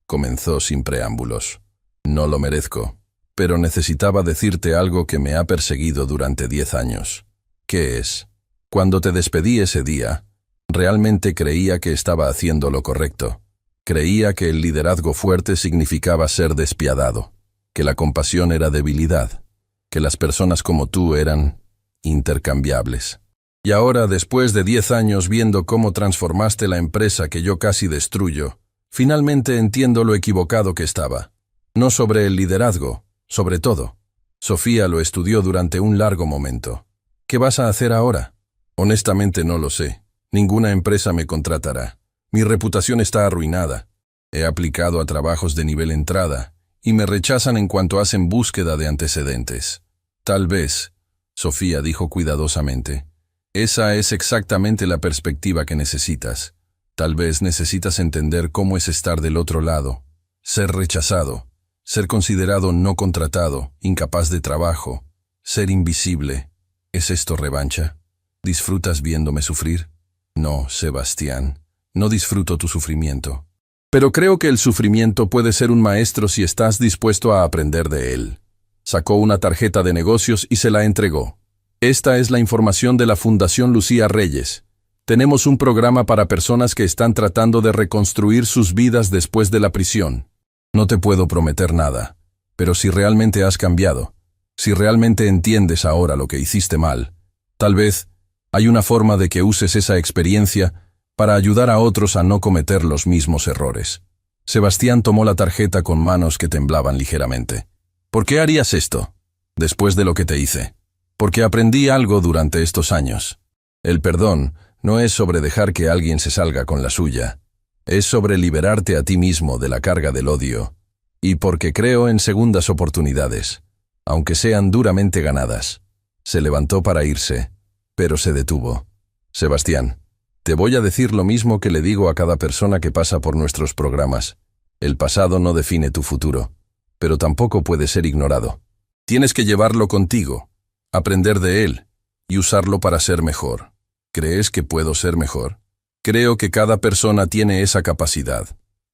comenzó sin preámbulos. No lo merezco, pero necesitaba decirte algo que me ha perseguido durante 10 años. ¿Qué es? Cuando te despedí ese día, realmente creía que estaba haciendo lo correcto. Creía que el liderazgo fuerte significaba ser despiadado, que la compasión era debilidad, que las personas como tú eran intercambiables. Y ahora, después de 10 años viendo cómo transformaste la empresa que yo casi destruyo, finalmente entiendo lo equivocado que estaba. No sobre el liderazgo, sobre todo. Sofía lo estudió durante un largo momento. ¿Qué vas a hacer ahora? Honestamente no lo sé. Ninguna empresa me contratará. Mi reputación está arruinada. He aplicado a trabajos de nivel entrada y me rechazan en cuanto hacen búsqueda de antecedentes. Tal vez, Sofía dijo cuidadosamente, esa es exactamente la perspectiva que necesitas. Tal vez necesitas entender cómo es estar del otro lado, ser rechazado, ser considerado no contratado, incapaz de trabajo, ser invisible. ¿Es esto revancha? ¿Disfrutas viéndome sufrir? No, Sebastián, no disfruto tu sufrimiento. Pero creo que el sufrimiento puede ser un maestro si estás dispuesto a aprender de él. Sacó una tarjeta de negocios y se la entregó. Esta es la información de la Fundación Lucía Reyes. Tenemos un programa para personas que están tratando de reconstruir sus vidas después de la prisión. No te puedo prometer nada, pero si realmente has cambiado, si realmente entiendes ahora lo que hiciste mal, tal vez hay una forma de que uses esa experiencia para ayudar a otros a no cometer los mismos errores. Sebastián tomó la tarjeta con manos que temblaban ligeramente. ¿Por qué harías esto? después de lo que te hice. Porque aprendí algo durante estos años. El perdón no es sobre dejar que alguien se salga con la suya. Es sobre liberarte a ti mismo de la carga del odio. Y porque creo en segundas oportunidades, aunque sean duramente ganadas. Se levantó para irse, pero se detuvo. Sebastián, te voy a decir lo mismo que le digo a cada persona que pasa por nuestros programas. El pasado no define tu futuro, pero tampoco puede ser ignorado. Tienes que llevarlo contigo, aprender de él y usarlo para ser mejor. ¿Crees que puedo ser mejor? Creo que cada persona tiene esa capacidad.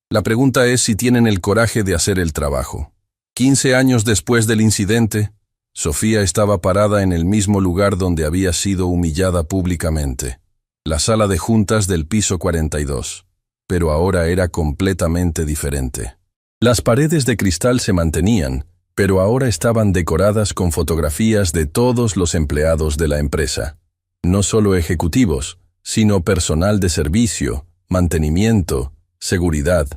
La pregunta es si tienen el coraje de hacer el trabajo. 15 años después del incidente, Sofía estaba parada en el mismo lugar donde había sido humillada públicamente, la sala de juntas del piso 42, pero ahora era completamente diferente. Las paredes de cristal se mantenían, pero ahora estaban decoradas con fotografías de todos los empleados de la empresa. No solo ejecutivos, sino personal de servicio, mantenimiento, seguridad,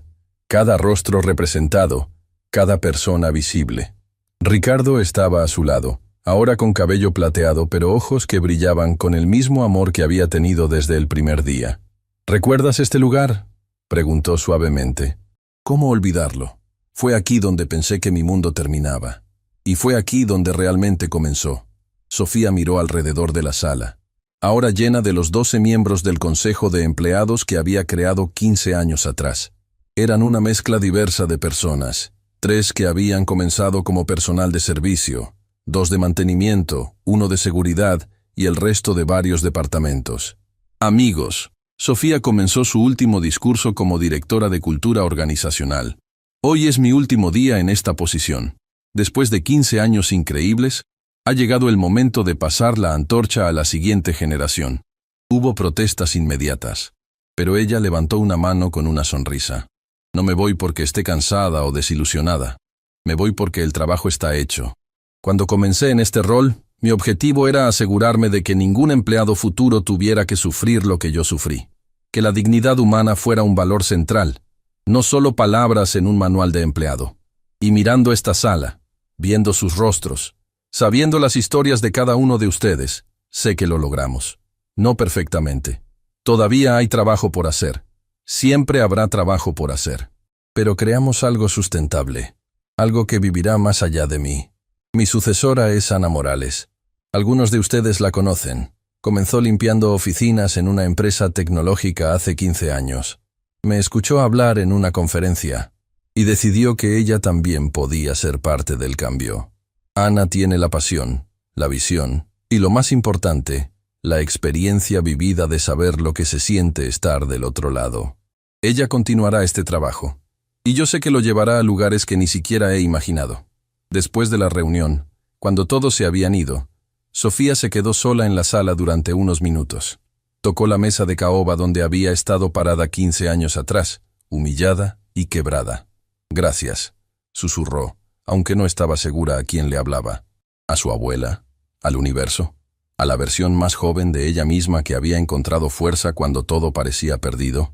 cada rostro representado, cada persona visible. Ricardo estaba a su lado, ahora con cabello plateado pero ojos que brillaban con el mismo amor que había tenido desde el primer día. ¿Recuerdas este lugar?, preguntó suavemente. ¿Cómo olvidarlo? Fue aquí donde pensé que mi mundo terminaba. Y fue aquí donde realmente comenzó. Sofía miró alrededor de la sala, ahora llena de los 12 miembros del Consejo de Empleados que había creado 15 años atrás. Eran una mezcla diversa de personas. 3 que habían comenzado como personal de servicio, 2 de mantenimiento, 1 de seguridad y el resto de varios departamentos. Amigos, Sofía comenzó su último discurso como directora de cultura organizacional. Hoy es mi último día en esta posición. Después de 15 años increíbles, ha llegado el momento de pasar la antorcha a la siguiente generación. Hubo protestas inmediatas, pero ella levantó una mano con una sonrisa. No me voy porque esté cansada o desilusionada. Me voy porque el trabajo está hecho. Cuando comencé en este rol, mi objetivo era asegurarme de que ningún empleado futuro tuviera que sufrir lo que yo sufrí. Que la dignidad humana fuera un valor central, no solo palabras en un manual de empleado. Y mirando esta sala, viendo sus rostros, sabiendo las historias de cada uno de ustedes, sé que lo logramos. No perfectamente. Todavía hay trabajo por hacer. Siempre habrá trabajo por hacer. Pero creamos algo sustentable, algo que vivirá más allá de mí. Mi sucesora es Ana Morales. Algunos de ustedes la conocen. Comenzó limpiando oficinas en una empresa tecnológica hace 15 años. Me escuchó hablar en una conferencia y decidió que ella también podía ser parte del cambio. Ana tiene la pasión, la visión y, lo más importante, la experiencia vivida de saber lo que se siente estar del otro lado. Ella continuará este trabajo, y yo sé que lo llevará a lugares que ni siquiera he imaginado. Después de la reunión, cuando todos se habían ido, Sofía se quedó sola en la sala durante unos minutos. Tocó la mesa de caoba donde había estado parada 15 años atrás, humillada y quebrada. «Gracias», susurró, aunque no estaba segura a quién le hablaba. ¿A su abuela? ¿Al universo? ¿A la versión más joven de ella misma que había encontrado fuerza cuando todo parecía perdido?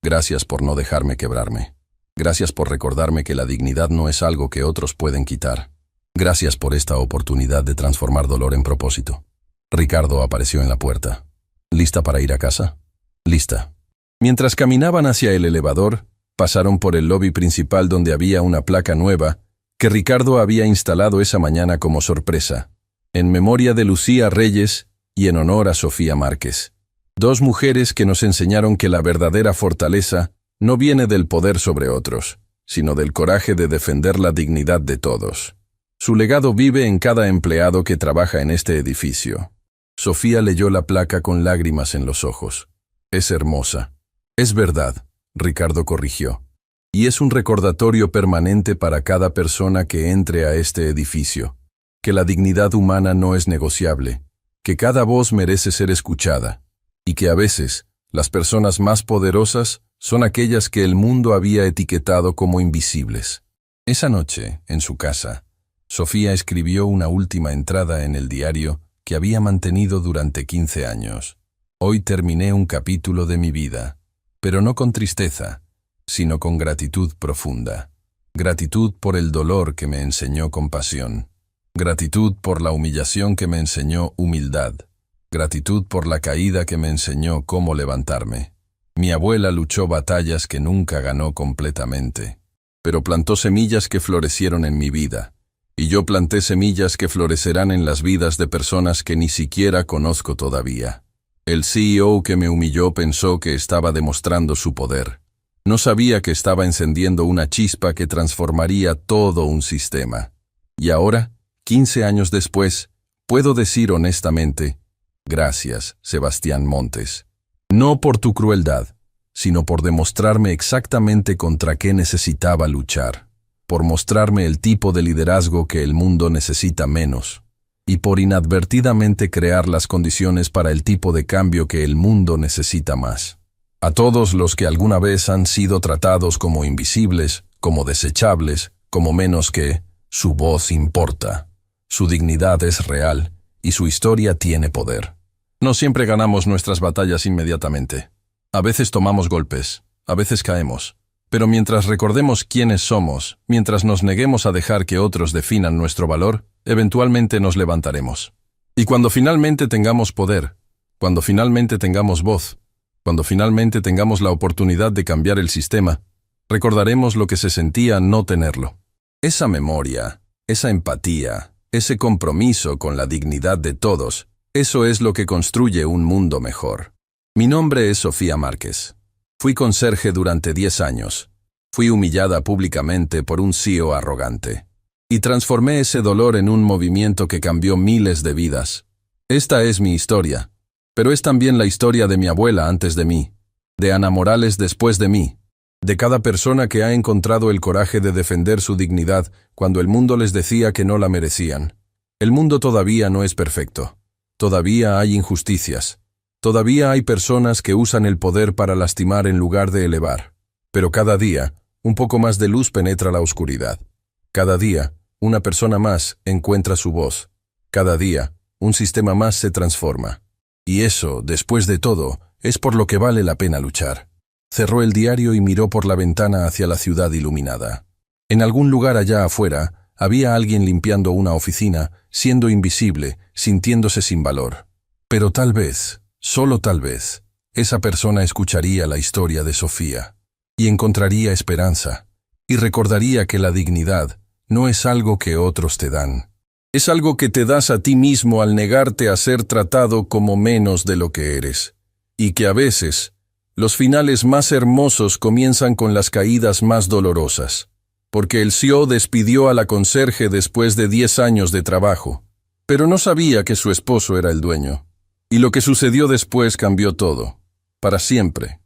Gracias por no dejarme quebrarme. Gracias por recordarme que la dignidad no es algo que otros pueden quitar. Gracias por esta oportunidad de transformar dolor en propósito. Ricardo apareció en la puerta. ¿Lista para ir a casa? Lista. Mientras caminaban hacia el elevador, pasaron por el lobby principal donde había una placa nueva que Ricardo había instalado esa mañana como sorpresa, en memoria de Lucía Reyes y en honor a Sofía Márquez. 2 mujeres que nos enseñaron que la verdadera fortaleza no viene del poder sobre otros, sino del coraje de defender la dignidad de todos. Su legado vive en cada empleado que trabaja en este edificio. Sofía leyó la placa con lágrimas en los ojos. Es hermosa. Es verdad, Ricardo corrigió. Y es un recordatorio permanente para cada persona que entre a este edificio, que la dignidad humana no es negociable, que cada voz merece ser escuchada, y que a veces las personas más poderosas son aquellas que el mundo había etiquetado como invisibles. Esa noche, en su casa, Sofía escribió una última entrada en el diario que había mantenido durante 15 años. Hoy terminé un capítulo de mi vida, pero no con tristeza, sino con gratitud profunda. Gratitud por el dolor que me enseñó compasión. Gratitud por la humillación que me enseñó humildad. Gratitud por la caída que me enseñó cómo levantarme. Mi abuela luchó batallas que nunca ganó completamente, pero plantó semillas que florecieron en mi vida. Y yo planté semillas que florecerán en las vidas de personas que ni siquiera conozco todavía. El CEO que me humilló pensó que estaba demostrando su poder. No sabía que estaba encendiendo una chispa que transformaría todo un sistema. Y ahora, 15 años después, puedo decir honestamente, gracias, Sebastián Montes. No por tu crueldad, sino por demostrarme exactamente contra qué necesitaba luchar. Por mostrarme el tipo de liderazgo que el mundo necesita menos, y por inadvertidamente crear las condiciones para el tipo de cambio que el mundo necesita más. A todos los que alguna vez han sido tratados como invisibles, como desechables, como menos que, su voz importa, su dignidad es real y su historia tiene poder. No siempre ganamos nuestras batallas inmediatamente. A veces tomamos golpes, a veces caemos. Pero mientras recordemos quiénes somos, mientras nos neguemos a dejar que otros definan nuestro valor, eventualmente nos levantaremos. Y cuando finalmente tengamos poder, cuando finalmente tengamos voz, cuando finalmente tengamos la oportunidad de cambiar el sistema, recordaremos lo que se sentía no tenerlo. Esa memoria, esa empatía, ese compromiso con la dignidad de todos, eso es lo que construye un mundo mejor. Mi nombre es Sofía Márquez. Fui conserje durante 10 años. Fui humillada públicamente por un CEO arrogante. Y transformé ese dolor en un movimiento que cambió miles de vidas. Esta es mi historia. Pero es también la historia de mi abuela antes de mí, de Ana Morales después de mí, de cada persona que ha encontrado el coraje de defender su dignidad cuando el mundo les decía que no la merecían. El mundo todavía no es perfecto. Todavía hay injusticias. Todavía hay personas que usan el poder para lastimar en lugar de elevar. Pero cada día, un poco más de luz penetra la oscuridad. Cada día, una persona más encuentra su voz. Cada día, un sistema más se transforma. Y eso, después de todo, es por lo que vale la pena luchar. Cerró el diario y miró por la ventana hacia la ciudad iluminada. En algún lugar allá afuera, había alguien limpiando una oficina, siendo invisible, sintiéndose sin valor. Pero tal vez, solo tal vez, esa persona escucharía la historia de Sofía y encontraría esperanza y recordaría que la dignidad no es algo que otros te dan. Es algo que te das a ti mismo al negarte a ser tratado como menos de lo que eres. Y que a veces, los finales más hermosos comienzan con las caídas más dolorosas. Porque el CEO despidió a la conserje después de 10 años de trabajo, pero no sabía que su esposo era el dueño. Y lo que sucedió después cambió todo, para siempre.